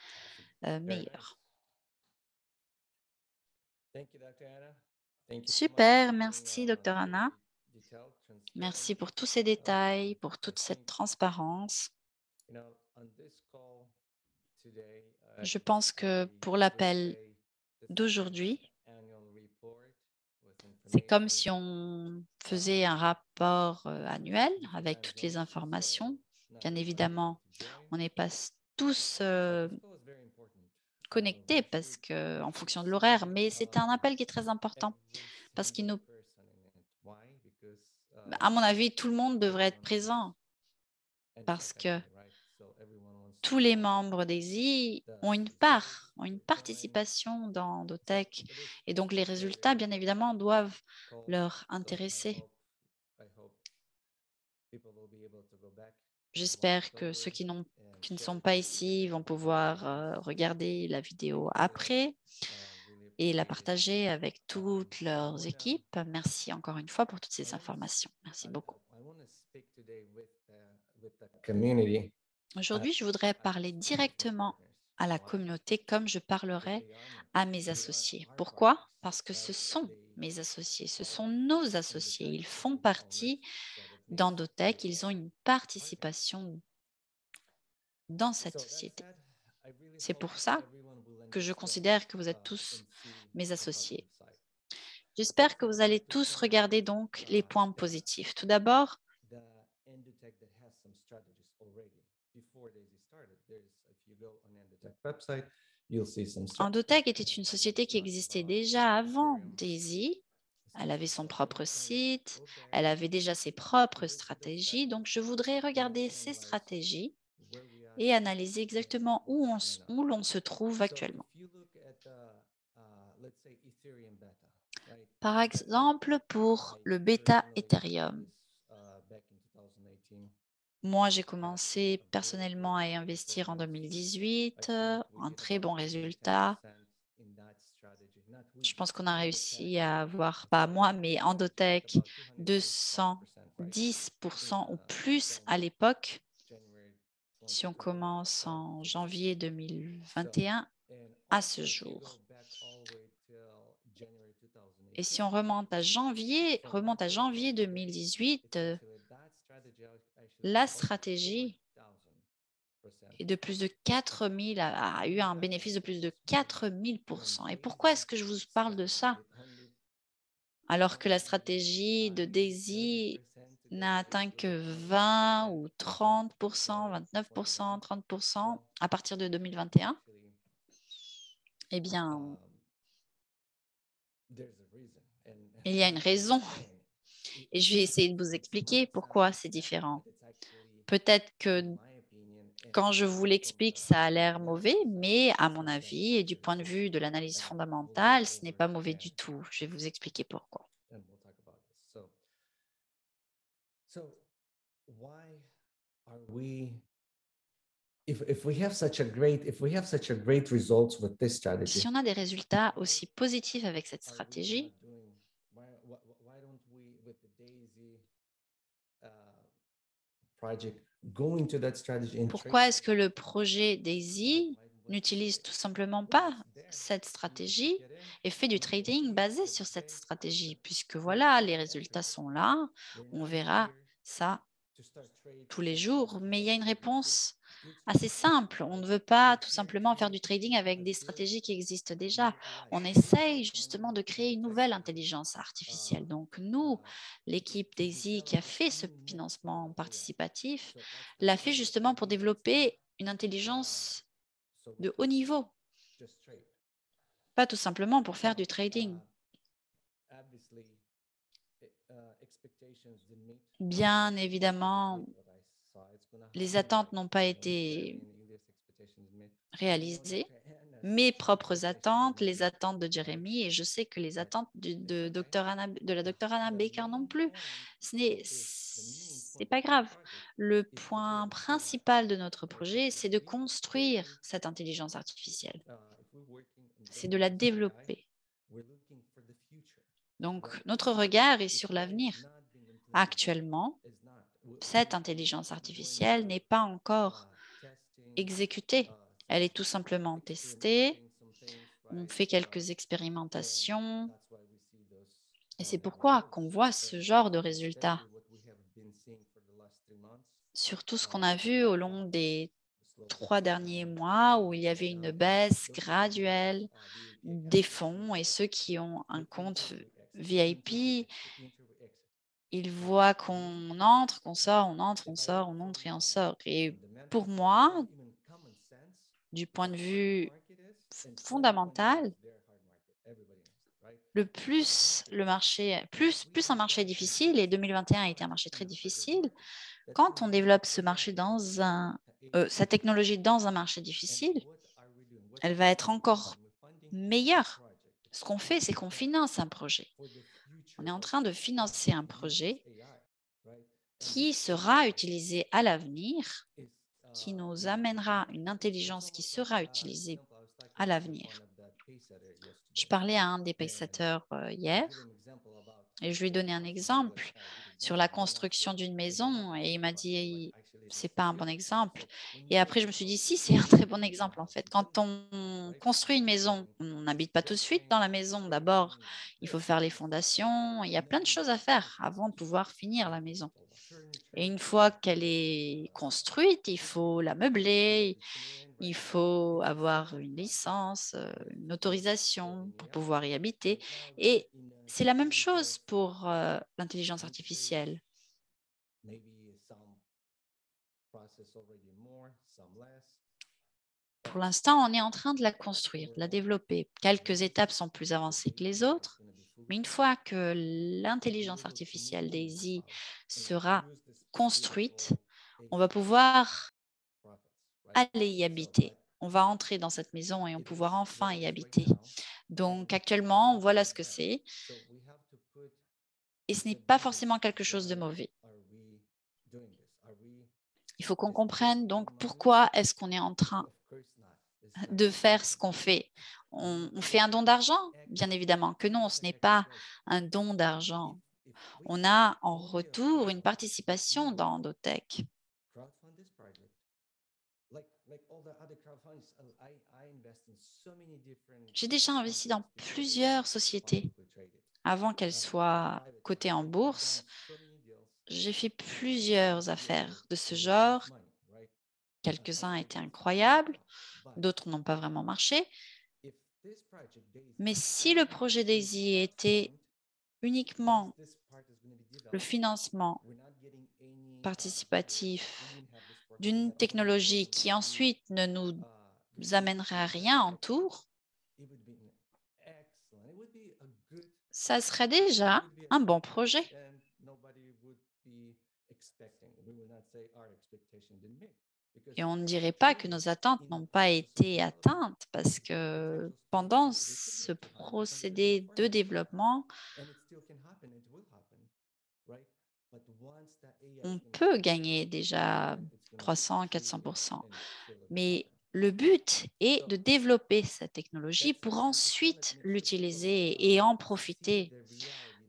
meilleure. Super, merci Dr. Anna. Merci pour tous ces détails, pour toute cette transparence. Je pense que pour l'appel d'aujourd'hui, c'est comme si on faisait un rapport annuel avec toutes les informations. Bien évidemment, on n'est pas tous connectés parce que, en fonction de l'horaire, mais c'est un appel qui est très important parce qu'il nous, à mon avis, tout le monde devrait être présent parce que tous les membres d'ESI ont une part, ont une participation dans Dotech et donc les résultats, bien évidemment, doivent leur intéresser. J'espère que ceux qui ne sont pas ici vont pouvoir regarder la vidéo après et la partager avec toutes leurs équipes. Merci encore une fois pour toutes ces informations. Merci beaucoup. Aujourd'hui, je voudrais parler directement à la communauté comme je parlerai à mes associés. Pourquoi? Parce que ce sont mes associés, ce sont nos associés. Ils font partie d'Endotech, ils ont une participation dans cette société. C'est pour ça que je considère que vous êtes tous mes associés. J'espère que vous allez tous regarder donc les points positifs. Tout d'abord, Endotech était une société qui existait déjà avant Daisy. Elle avait son propre site, elle avait déjà ses propres stratégies. Donc, je voudrais regarder ces stratégies et analyser exactement où l'on se trouve actuellement. Par exemple, pour le bêta Ethereum, moi, j'ai commencé personnellement à y investir en 2018, un très bon résultat. Je pense qu'on a réussi à avoir, pas moi, mais Endotech, 210% ou plus à l'époque. Si on commence en janvier 2021 à ce jour. Et si on remonte à janvier 2018, la stratégie est de plus de 4000, a eu un bénéfice de plus de 4000%. Et pourquoi est-ce que je vous parle de ça? Alors que la stratégie de Daisy n'a atteint que 20 ou 30%, 29%, 30% à partir de 2021. Eh bien, il y a une raison. Et je vais essayer de vous expliquer pourquoi c'est différent. Peut-être que quand je vous l'explique, ça a l'air mauvais, mais à mon avis et du point de vue de l'analyse fondamentale, ce n'est pas mauvais du tout. Je vais vous expliquer pourquoi. So why are we if we have such a great results with this strategy? Si on a des résultats aussi positifs avec cette stratégie, Why don't we with the Daisy project go into that strategy and pourquoi est-ce que le projet DAISY n'utilise tout simplement pas cette stratégie et fait du trading basé sur cette stratégie? Puisque voilà, les résultats sont là, on verra ça tous les jours, mais il y a une réponse assez simple. On ne veut pas tout simplement faire du trading avec des stratégies qui existent déjà. On essaye justement de créer une nouvelle intelligence artificielle. Donc nous, l'équipe DAISY qui a fait ce financement participatif, l'a fait justement pour développer une intelligence de haut niveau, pas tout simplement pour faire du trading. Bien évidemment, les attentes n'ont pas été réalisées. Mes propres attentes, les attentes de Jérémy, et je sais que les attentes de la docteure Anna Baker non plus. C'est pas grave. Le point principal de notre projet, c'est de construire cette intelligence artificielle. C'est de la développer. Donc, notre regard est sur l'avenir. Actuellement, cette intelligence artificielle n'est pas encore exécutée. Elle est tout simplement testée. On fait quelques expérimentations. Et c'est pourquoi qu'on voit ce genre de résultats. Surtout ce qu'on a vu au long des 3 derniers mois où il y avait une baisse graduelle des fonds et ceux qui ont un compte VIP, ils voient qu'on entre, qu'on sort, on entre, on sort, on entre et on sort. Et pour moi, du point de vue fondamental, plus un marché est difficile, et 2021 a été un marché très difficile, quand on développe sa technologie dans un marché difficile, elle va être encore meilleure. Ce qu'on fait, c'est qu'on finance un projet. On est en train de financer un projet qui sera utilisé à l'avenir, qui nous amènera une intelligence qui sera utilisée à l'avenir. Je parlais à un des pacesetters hier et je lui ai donné un exemple sur la construction d'une maison et il m'a dit c'est pas un bon exemple. Et après, je me suis dit si, c'est un très bon exemple en fait. Quand on construit une maison, on n'habite pas tout de suite dans la maison. D'abord, il faut faire les fondations. Il y a plein de choses à faire avant de pouvoir finir la maison. Et une fois qu'elle est construite, il faut la meubler, il faut avoir une licence, une autorisation pour pouvoir y habiter. Et c'est la même chose pour l'intelligence artificielle. Pour l'instant, on est en train de la construire, de la développer. Quelques étapes sont plus avancées que les autres, mais une fois que l'intelligence artificielle DAISY sera construite, on va pouvoir aller y habiter. On va entrer dans cette maison et on va pouvoir enfin y habiter. Donc actuellement, voilà ce que c'est. Et ce n'est pas forcément quelque chose de mauvais. Il faut qu'on comprenne donc pourquoi est-ce qu'on est en train de faire ce qu'on fait. On fait un don d'argent? Bien évidemment que non, ce n'est pas un don d'argent. On a en retour une participation dans Endotech. J'ai déjà investi dans plusieurs sociétés avant qu'elles soient cotées en bourse. J'ai fait plusieurs affaires de ce genre. Quelques-uns étaient incroyables, d'autres n'ont pas vraiment marché. Mais si le projet DAISY était uniquement le financement participatif d'une technologie qui ensuite ne nous amènerait à rien en tour, ça serait déjà un bon projet. Et on ne dirait pas que nos attentes n'ont pas été atteintes parce que pendant ce procédé de développement, on peut gagner déjà 300-400%. Mais le but est de développer cette technologie pour ensuite l'utiliser et en profiter.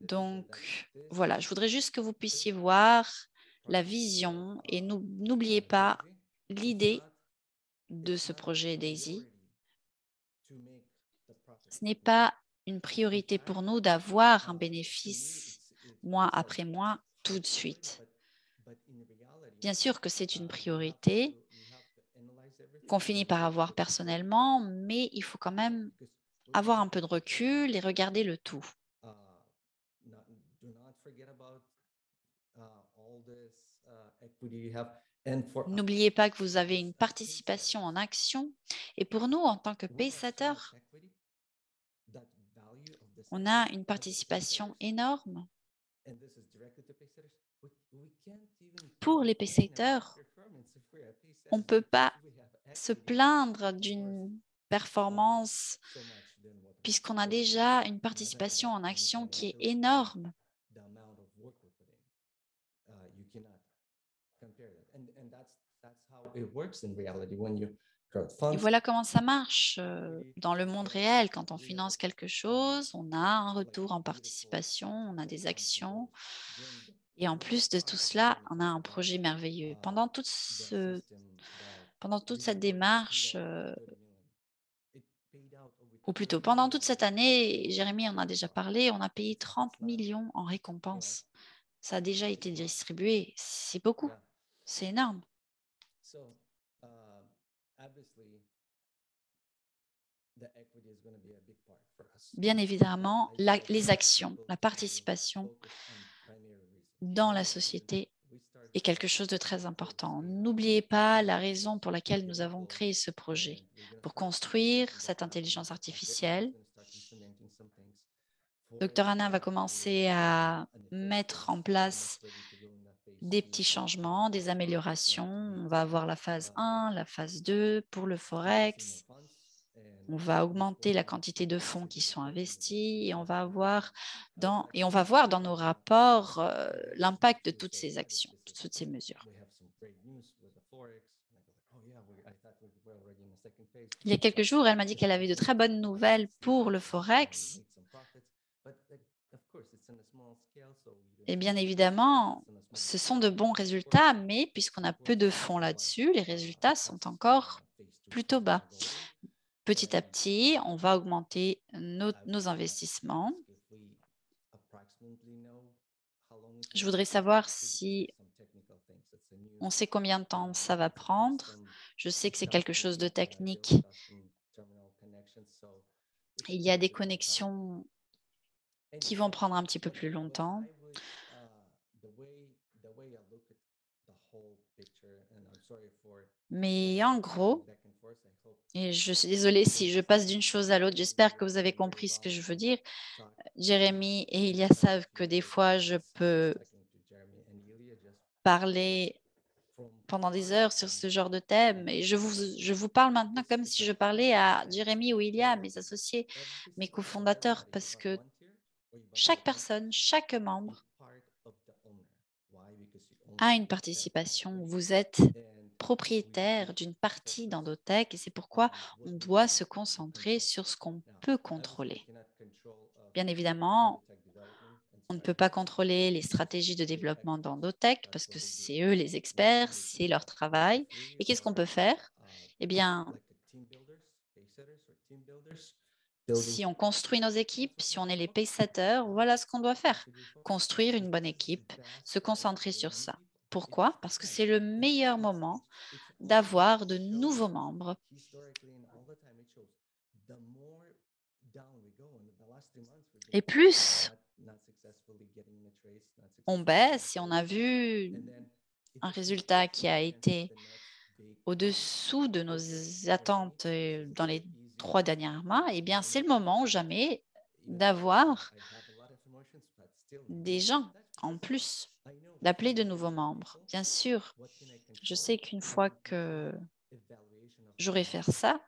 Donc, voilà, je voudrais juste que vous puissiez voir la vision et n'oubliez pas l'idée de ce projet DAISY. Ce n'est pas une priorité pour nous d'avoir un bénéfice mois après mois tout de suite. Bien sûr que c'est une priorité qu'on finit par avoir personnellement, mais il faut quand même avoir un peu de recul et regarder le tout. N'oubliez pas que vous avez une participation en action. Et pour nous, en tant que paysetter, on a une participation énorme. Pour les paysetters, on ne peut pas se plaindre d'une performance puisqu'on a déjà une participation en action qui est énorme. Et voilà comment ça marche dans le monde réel. Quand on finance quelque chose, on a un retour en participation, on a des actions. Et en plus de tout cela, on a un projet merveilleux. Pendant toute cette démarche, ou plutôt pendant toute cette année, Jérémy en a déjà parlé, on a payé 30 millions en récompenses. Ça a déjà été distribué. C'est beaucoup. C'est énorme. Bien évidemment, les actions, la participation dans la société est quelque chose de très important. N'oubliez pas la raison pour laquelle nous avons créé ce projet, pour construire cette intelligence artificielle. Dr Anna va commencer à mettre en place des petits changements, des améliorations. On va avoir la phase 1, la phase 2 pour le Forex. On va augmenter la quantité de fonds qui sont investis et on va voir dans nos rapports l'impact de toutes ces actions, de toutes ces mesures. Il y a quelques jours, elle m'a dit qu'elle avait de très bonnes nouvelles pour le Forex. Et bien évidemment, ce sont de bons résultats, mais puisqu'on a peu de fonds là-dessus, les résultats sont encore plutôt bas. Petit à petit, on va augmenter nos investissements. Je voudrais savoir si on sait combien de temps ça va prendre. Je sais que c'est quelque chose de technique. Il y a des connexions qui vont prendre un petit peu plus longtemps. Mais en gros, et je suis désolée si je passe d'une chose à l'autre, j'espère que vous avez compris ce que je veux dire. Jérémy et Ilia savent que des fois, je peux parler pendant des heures sur ce genre de thème. Et je vous parle maintenant comme si je parlais à Jérémy ou Ilia, mes associés, mes cofondateurs, parce que chaque personne, chaque membre a une participation. Vous êtes propriétaire d'une partie d'Endotech et c'est pourquoi on doit se concentrer sur ce qu'on peut contrôler. Bien évidemment, on ne peut pas contrôler les stratégies de développement d'Endotech parce que c'est eux les experts, c'est leur travail. Et qu'est-ce qu'on peut faire? Eh bien, si on construit nos équipes, si on est les paysetters, voilà ce qu'on doit faire. Construire une bonne équipe, se concentrer sur ça. Pourquoi? Parce que c'est le meilleur moment d'avoir de nouveaux membres. Et plus on baisse, si on a vu un résultat qui a été au-dessous de nos attentes dans les 3 derniers mois, eh bien, c'est le moment ou jamais d'avoir des gens en plus. d'appeler de nouveaux membres. Bien sûr, je sais qu'une fois que j'aurais fait ça,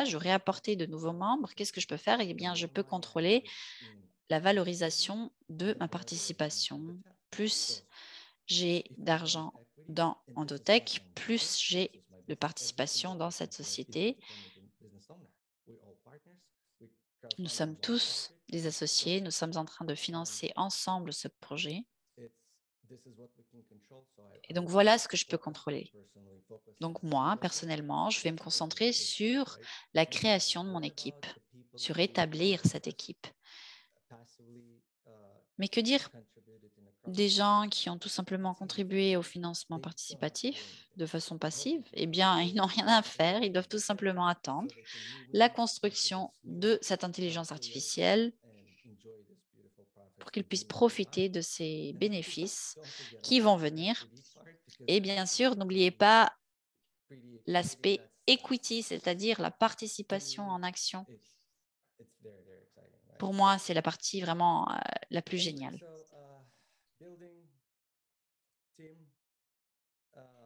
j'aurais apporté de nouveaux membres. Qu'est-ce que je peux faire? Eh bien, je peux contrôler la valorisation de ma participation. Plus j'ai d'argent dans Endotech, plus j'ai de participation dans cette société. Nous sommes tous des associés, nous sommes en train de financer ensemble ce projet. Et donc voilà ce que je peux contrôler. Donc moi, personnellement, je vais me concentrer sur la création de mon équipe, sur établir cette équipe. Mais que dire des gens qui ont tout simplement contribué au financement participatif de façon passive? Eh bien, ils n'ont rien à faire, ils doivent tout simplement attendre la construction de cette intelligence artificielle pour qu'ils puissent profiter de ces bénéfices qui vont venir. Et bien sûr, n'oubliez pas l'aspect equity, c'est-à-dire la participation en action. Pour moi, c'est la partie vraiment la plus géniale.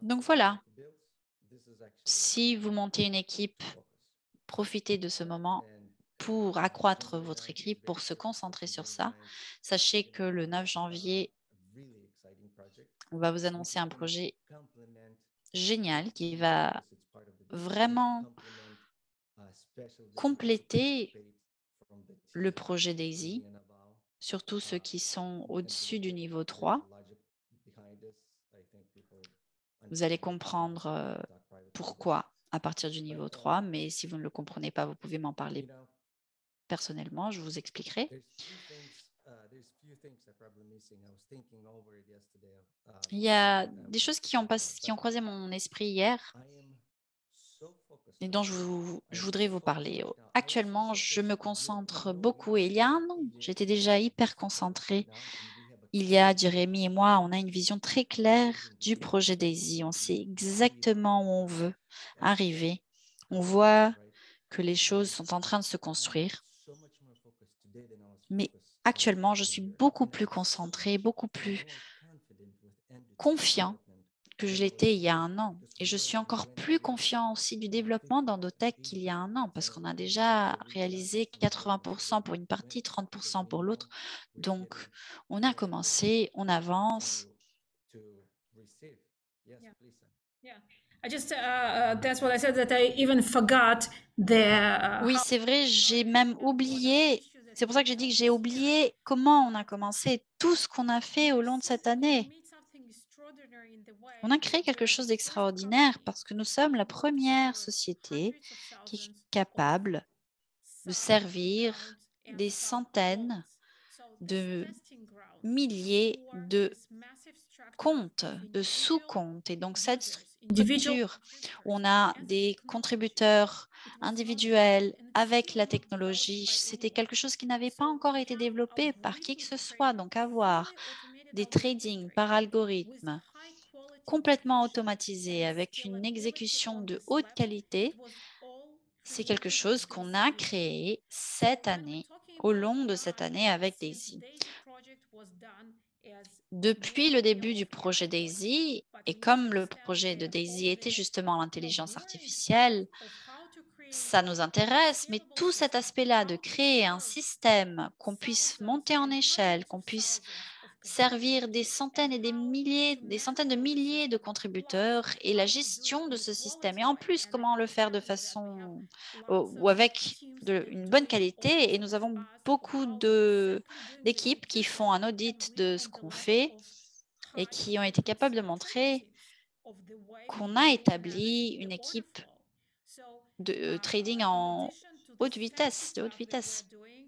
Donc voilà, si vous montez une équipe, profitez de ce moment pour accroître votre équipe, pour se concentrer sur ça. Sachez que le 9 janvier, on va vous annoncer un projet génial qui va vraiment compléter le projet DAISY, surtout ceux qui sont au-dessus du niveau 3. Vous allez comprendre pourquoi à partir du niveau 3, mais si vous ne le comprenez pas, vous pouvez m'en parler personnellement, je vous expliquerai. Il y a des choses qui ont croisé mon esprit hier et dont je voudrais vous parler. Actuellement, je me concentre beaucoup et il y a un an, j'étais déjà hyper concentrée. Il y a Jérémy et moi, on a une vision très claire du projet DAISY. On sait exactement où on veut arriver. On voit que les choses sont en train de se construire. Mais actuellement, je suis beaucoup plus concentrée, beaucoup plus confiant que je l'étais il y a un an. Et je suis encore plus confiant aussi du développement d'Endotech qu'il y a un an, parce qu'on a déjà réalisé 80% pour une partie, 30% pour l'autre. Donc, on a commencé, on avance. That's what I said, that I even forgot Oui, c'est vrai, j'ai même oublié. C'est pour ça que j'ai dit que j'ai oublié comment on a commencé, tout ce qu'on a fait au long de cette année. On a créé quelque chose d'extraordinaire parce que nous sommes la première société qui est capable de servir des centaines de milliers de comptes, de sous-comptes. Et donc, cette structure où on a des contributeurs individuels avec la technologie, c'était quelque chose qui n'avait pas encore été développé par qui que ce soit. Donc, avoir des trading par algorithme complètement automatisés avec une exécution de haute qualité, c'est quelque chose qu'on a créé cette année, au long de cette année avec DAISY. Depuis le début du projet DAISY, et comme le projet de DAISY était justement l'intelligence artificielle, ça nous intéresse, mais tout cet aspect-là de créer un système qu'on puisse monter en échelle, qu'on puisse servir des centaines et des centaines de milliers de contributeurs et la gestion de ce système. Et en plus, comment le faire de façon ou avec une bonne qualité. Et nous avons beaucoup d'équipes qui font un audit de ce qu'on fait et qui ont été capables de montrer qu'on a établi une équipe de trading en haute vitesse, de haute vitesse.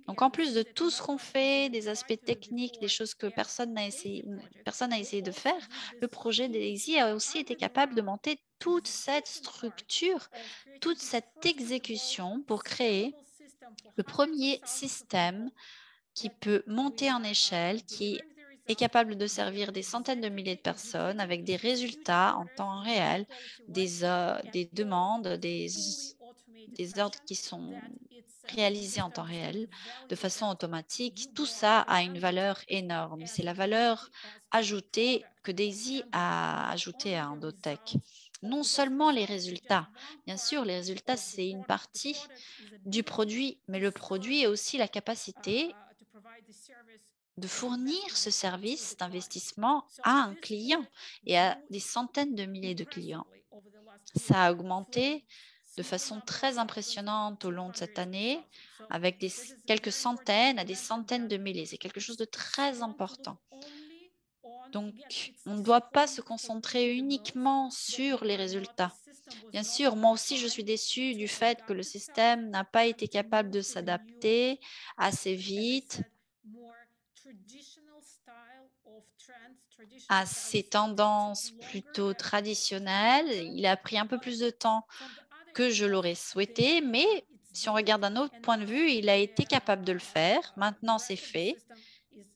Donc, en plus de tout ce qu'on fait, des aspects techniques, des choses que personne n'a essayé de faire, le projet DAISY a aussi été capable de monter toute cette structure, toute cette exécution pour créer le premier système qui peut monter en échelle, qui est capable de servir des centaines de milliers de personnes avec des résultats en temps réel, des demandes, des ordres qui sont réalisé en temps réel, de façon automatique, tout ça a une valeur énorme. Et c'est la valeur ajoutée que Daisy a ajoutée à Endotech. Non seulement les résultats, bien sûr, les résultats, c'est une partie du produit, mais le produit est aussi la capacité de fournir ce service d'investissement à un client et à des centaines de milliers de clients. Ça a augmenté de façon très impressionnante au long de cette année, avec quelques centaines à des centaines de milliers. C'est quelque chose de très important. Donc, on ne doit pas se concentrer uniquement sur les résultats. Bien sûr, moi aussi, je suis déçue du fait que le système n'a pas été capable de s'adapter assez vite à ces tendances plutôt traditionnelles. Il a pris un peu plus de temps que je l'aurais souhaité, mais si on regarde d'un autre point de vue, il a été capable de le faire. Maintenant, c'est fait.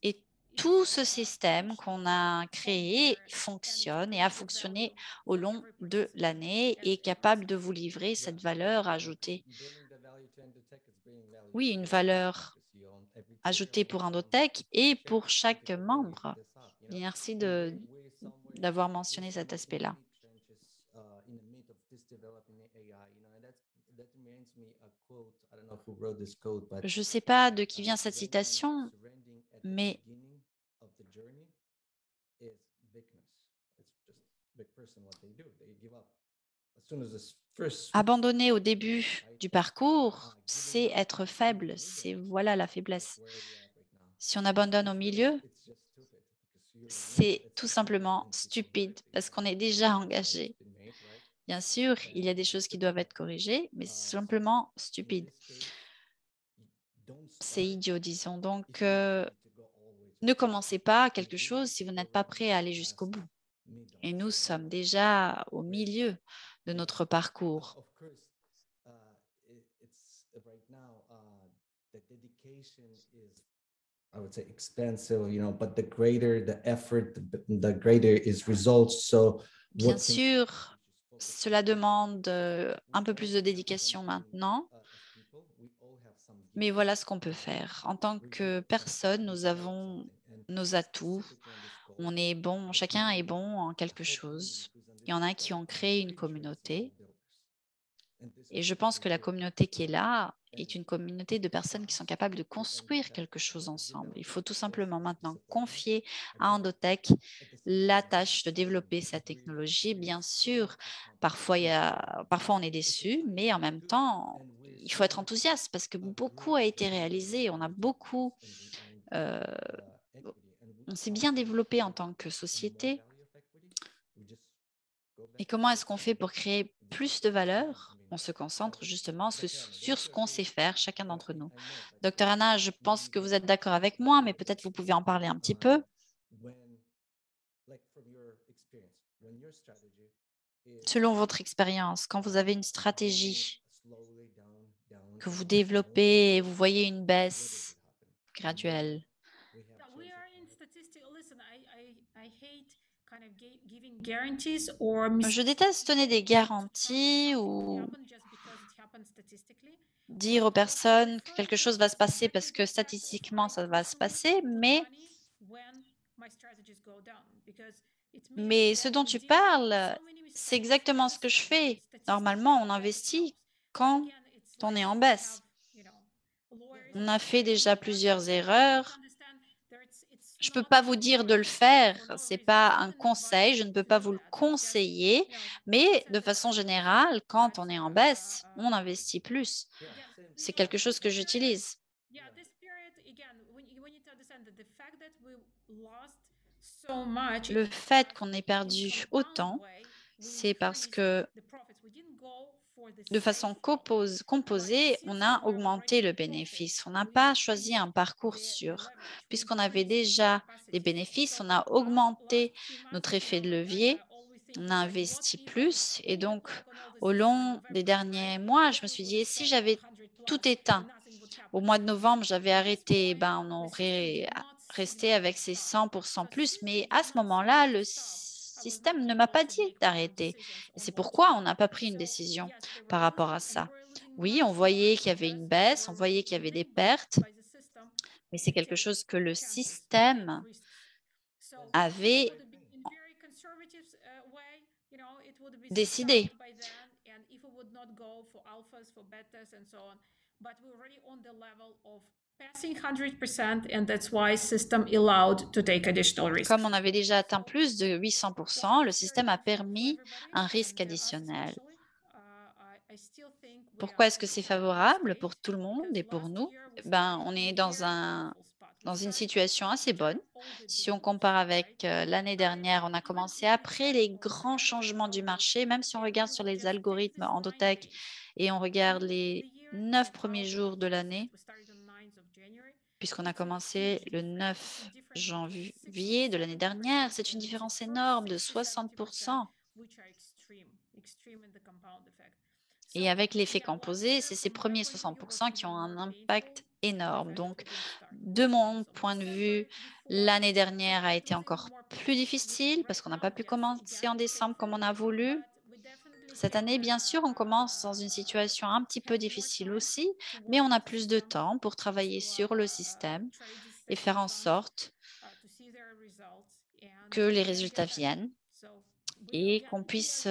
Et tout ce système qu'on a créé fonctionne et a fonctionné au long de l'année et est capable de vous livrer cette valeur ajoutée. Oui, une valeur ajoutée pour Endotech et pour chaque membre. Merci d'avoir mentionné cet aspect-là. Je ne sais pas de qui vient cette citation, mais abandonner au début du parcours, c'est être faible, c'est voilà la faiblesse. Si on abandonne au milieu, c'est tout simplement stupide parce qu'on est déjà engagé. Bien sûr, il y a des choses qui doivent être corrigées, mais c'est simplement stupide. C'est idiot, disons. Donc, ne commencez pas quelque chose si vous n'êtes pas prêt à aller jusqu'au bout. Et nous sommes déjà au milieu de notre parcours. I would say expensive, but the greater the effort, the greater its results. So, Bien sûr, cela demande un peu plus de dédication maintenant, mais voilà ce qu'on peut faire. En tant que personne, nous avons nos atouts. On est bon, chacun est bon en quelque chose. Il y en a qui ont créé une communauté. Et je pense que la communauté qui est là est une communauté de personnes qui sont capables de construire quelque chose ensemble. Il faut tout simplement maintenant confier à Endotech la tâche de développer sa technologie. Bien sûr, parfois on est déçu, mais en même temps, il faut être enthousiaste parce que beaucoup a été réalisé. Euh, on s'est bien développé en tant que société. Et comment est-ce qu'on fait pour créer plus de valeur? On se concentre justement sur ce qu'on sait faire, chacun d'entre nous. Docteur Anna, je pense que vous êtes d'accord avec moi, mais peut-être vous pouvez en parler un petit peu. Selon votre expérience, quand vous avez une stratégie que vous développez et vous voyez une baisse graduelle, je déteste donner des garanties ou dire aux personnes que quelque chose va se passer parce que statistiquement, ça va se passer, mais ce dont tu parles, c'est exactement ce que je fais. Normalement, on investit quand on est en baisse. On a fait déjà plusieurs erreurs. Je ne peux pas vous dire de le faire, ce n'est pas un conseil, je ne peux pas vous le conseiller, mais de façon générale, quand on est en baisse, on investit plus. C'est quelque chose que j'utilise. Le fait qu'on ait perdu autant, c'est parce que de façon composée, on a augmenté le bénéfice. On n'a pas choisi un parcours sûr. Puisqu'on avait déjà des bénéfices, on a augmenté notre effet de levier, on a investi plus. Et donc, au long des derniers mois, je me suis dit, et si j'avais tout éteint? Au mois de novembre, j'avais arrêté, on aurait resté avec ces 100% plus. Mais à ce moment-là, le système ne m'a pas dit d'arrêter. Et c'est pourquoi on n'a pas pris une décision par rapport à ça. Oui, on voyait qu'il y avait une baisse, on voyait qu'il y avait des pertes, mais c'est quelque chose que le système avait décidé. Passing 100%, and that's why system allowed to take additional risks. Comme on avait déjà atteint plus de 800%, le système a permis un risque additionnel. Pourquoi est-ce que c'est favorable pour tout le monde et pour nous? On est dans une situation assez bonne. Si on compare avec l'année dernière, on a commencé après les grands changements du marché, même si on regarde sur les algorithmes Endotech et on regarde les 9 premiers jours de l'année, puisqu'on a commencé le 9 janvier de l'année dernière, c'est une différence énorme de 60%. Et avec l'effet composé, c'est ces premiers 60% qui ont un impact énorme. Donc, de mon point de vue, l'année dernière a été encore plus difficile parce qu'on n'a pas pu commencer en décembre comme on a voulu. Cette année, bien sûr, on commence dans une situation un petit peu difficile aussi, mais on a plus de temps pour travailler sur le système et faire en sorte que les résultats viennent et qu'on puisse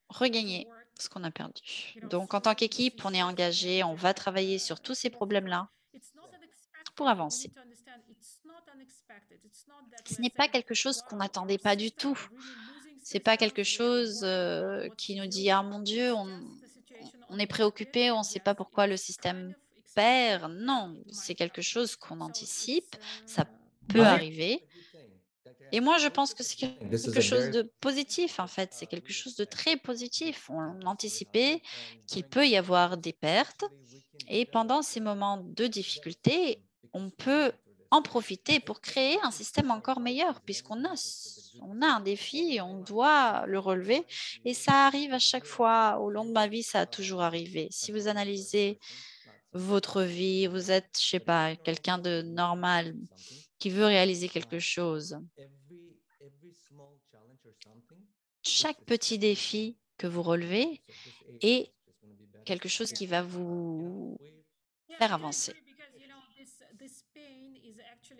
regagner ce qu'on a perdu. Donc, en tant qu'équipe, on est engagé, on va travailler sur tous ces problèmes-là pour avancer. Ce n'est pas quelque chose qu'on n'attendait pas du tout. C'est pas quelque chose qui nous dit ah mon Dieu, on est préoccupé, on ne sait pas pourquoi le système perd. Non, c'est quelque chose qu'on anticipe, ça peut arriver. Et moi, je pense que c'est quelque chose de positif, en fait. C'est quelque chose de très positif. On anticipait qu'il peut y avoir des pertes. Et pendant ces moments de difficulté, on peut en profiter pour créer un système encore meilleur, puisqu'on a un défi, on doit le relever. Et ça arrive à chaque fois. Au long de ma vie, ça a toujours arrivé. Si vous analysez votre vie, vous êtes, je sais pas, quelqu'un de normal qui veut réaliser quelque chose. Chaque petit défi que vous relevez est quelque chose qui va vous faire avancer.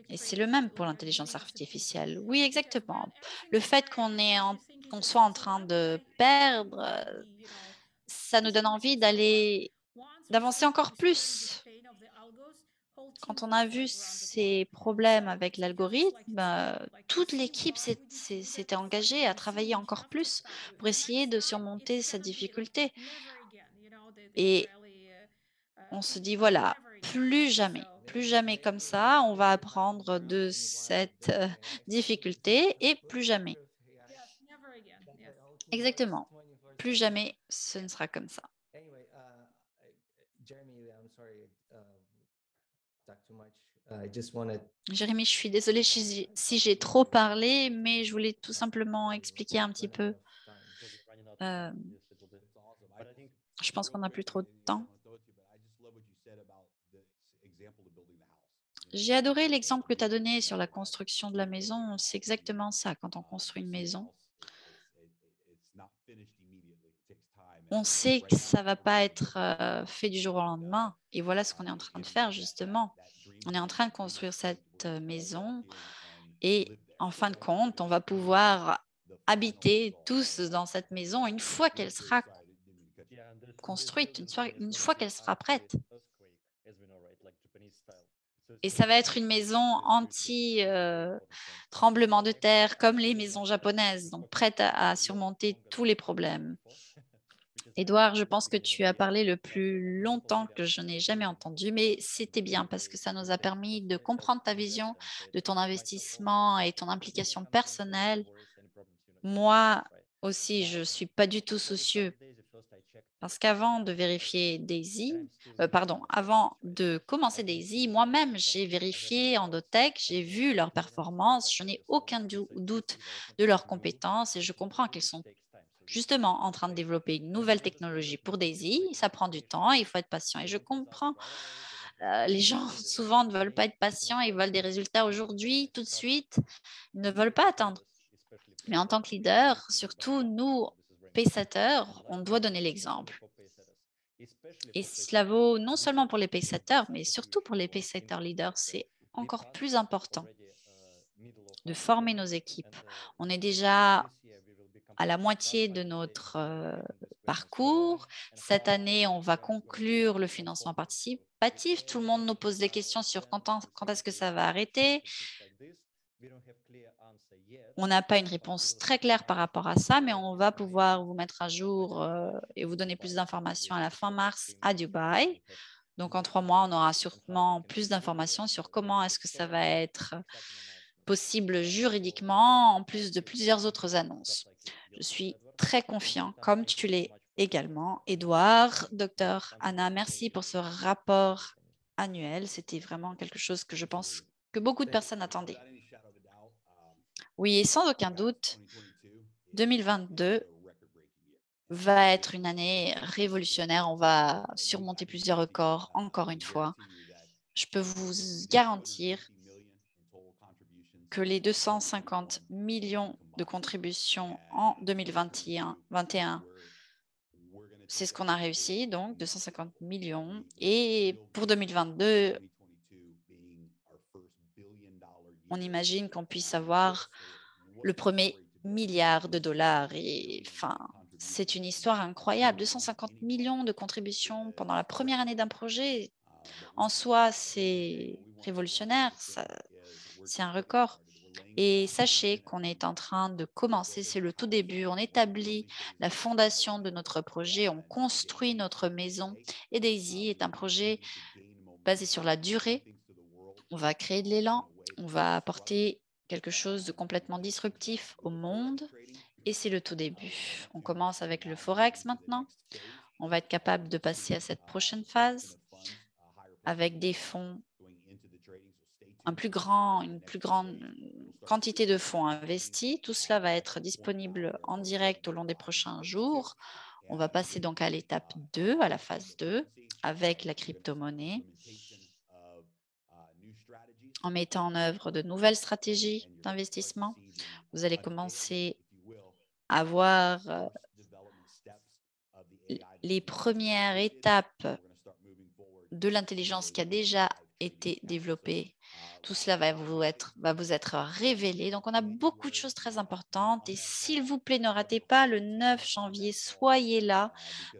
Et c'est le même pour l'intelligence artificielle. Oui, exactement. Le fait qu'on soit en train de perdre, ça nous donne envie d'avancer encore plus. Quand on a vu ces problèmes avec l'algorithme, toute l'équipe s'était engagée à travailler encore plus pour essayer de surmonter cette difficulté. Et on se dit, voilà, plus jamais comme ça, on va apprendre de cette difficulté et plus jamais. Exactement. Plus jamais ce ne sera comme ça. Jérémy, je suis désolée si j'ai trop parlé, mais je voulais tout simplement expliquer un petit peu. Je pense qu'on n'a plus trop de temps. J'ai adoré l'exemple que tu as donné sur la construction de la maison. C'est exactement ça. Quand on construit une maison, on sait que ça ne va pas être fait du jour au lendemain. Et voilà ce qu'on est en train de faire, justement. On est en train de construire cette maison et en fin de compte, on va pouvoir habiter tous dans cette maison une fois qu'elle sera construite, une fois qu'elle sera prête. Et ça va être une maison anti-tremblement de terre, comme les maisons japonaises, donc prête à surmonter tous les problèmes. Édouard, je pense que tu as parlé le plus longtemps que je n'ai jamais entendu, mais c'était bien parce que ça nous a permis de comprendre ta vision de ton investissement et ton implication personnelle. Moi aussi, je ne suis pas du tout soucieux parce qu'avant de vérifier Daisy, avant de commencer Daisy, moi-même, j'ai vérifié Endotech, j'ai vu leurs performances, je n'ai aucun doute de leurs compétences et je comprends qu'elles sont justement en train de développer une nouvelle technologie pour Daisy. Ça prend du temps, il faut être patient. Et je comprends, les gens souvent ne veulent pas être patients, ils veulent des résultats aujourd'hui, tout de suite, ils ne veulent pas attendre. Mais en tant que leader, surtout nous, paysateurs, on doit donner l'exemple. Et cela vaut non seulement pour les pacesetters, mais surtout pour les pacesetter leaders. C'est encore plus important de former nos équipes. On est déjà à la moitié de notre parcours. Cette année, on va conclure le financement participatif. Tout le monde nous pose des questions sur quand est-ce que ça va arrêter. On n'a pas une réponse très claire par rapport à ça, mais on va pouvoir vous mettre à jour et vous donner plus d'informations à la fin mars à Dubaï. Donc, en 3 mois, on aura sûrement plus d'informations sur comment est-ce que ça va être possible juridiquement, en plus de plusieurs autres annonces. Je suis très confiant, comme tu l'es également. Édouard, docteur Anna, merci pour ce rapport annuel. C'était vraiment quelque chose que je pense que beaucoup de personnes attendaient. Oui, et sans aucun doute, 2022 va être une année révolutionnaire. On va surmonter plusieurs records, encore une fois. Je peux vous garantir que les 250 millions de contributions en 2021, c'est ce qu'on a réussi, donc 250 millions. Et pour 2022, on imagine qu'on puisse avoir le premier milliard de dollars. Et enfin, c'est une histoire incroyable. 250 millions de contributions pendant la première année d'un projet, en soi, c'est révolutionnaire. C'est un record. Et sachez qu'on est en train de commencer, c'est le tout début. On établit la fondation de notre projet, on construit notre maison. Et Daisy est un projet basé sur la durée. On va créer de l'élan, on va apporter quelque chose de complètement disruptif au monde. Et c'est le tout début. On commence avec le Forex maintenant. On va être capable de passer à cette prochaine phase avec des fonds, une plus grande quantité de fonds investis. Tout cela va être disponible en direct au long des prochains jours. On va passer donc à l'étape 2, à la phase 2, avec la crypto-monnaie, en mettant en œuvre de nouvelles stratégies d'investissement. Vous allez commencer à voir les premières étapes de l'intelligence qui a déjà été développée. Tout cela va vous être révélé. Donc, on a beaucoup de choses très importantes. Et s'il vous plaît, ne ratez pas le 9 janvier. Soyez là,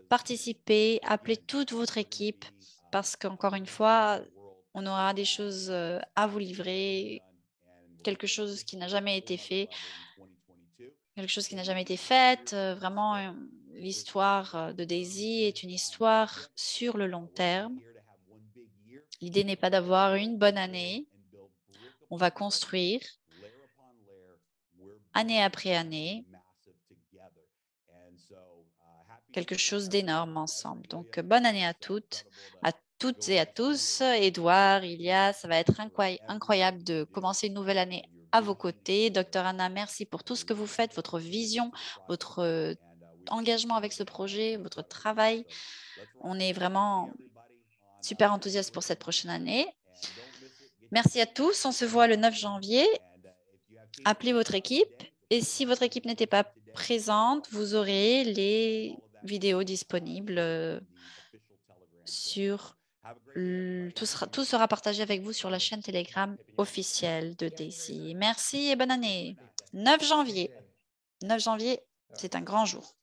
participez, appelez toute votre équipe parce qu'encore une fois, on aura des choses à vous livrer, quelque chose qui n'a jamais été fait, quelque chose qui n'a jamais été fait. Vraiment, l'histoire de Daisy est une histoire sur le long terme. L'idée n'est pas d'avoir une bonne année. On va construire année après année quelque chose d'énorme ensemble. Donc, bonne année à toutes et à tous. Édouard, Ilia, ça va être incroyable de commencer une nouvelle année à vos côtés. Docteur Anna, merci pour tout ce que vous faites, votre vision, votre engagement avec ce projet, votre travail. On est vraiment super enthousiaste pour cette prochaine année. Merci à tous. On se voit le 9 janvier. Appelez votre équipe. Et si votre équipe n'était pas présente, vous aurez les vidéos disponibles sur... Tout sera partagé avec vous sur la chaîne Telegram officielle de Daisy. Merci et bonne année. 9 janvier. 9 janvier, c'est un grand jour.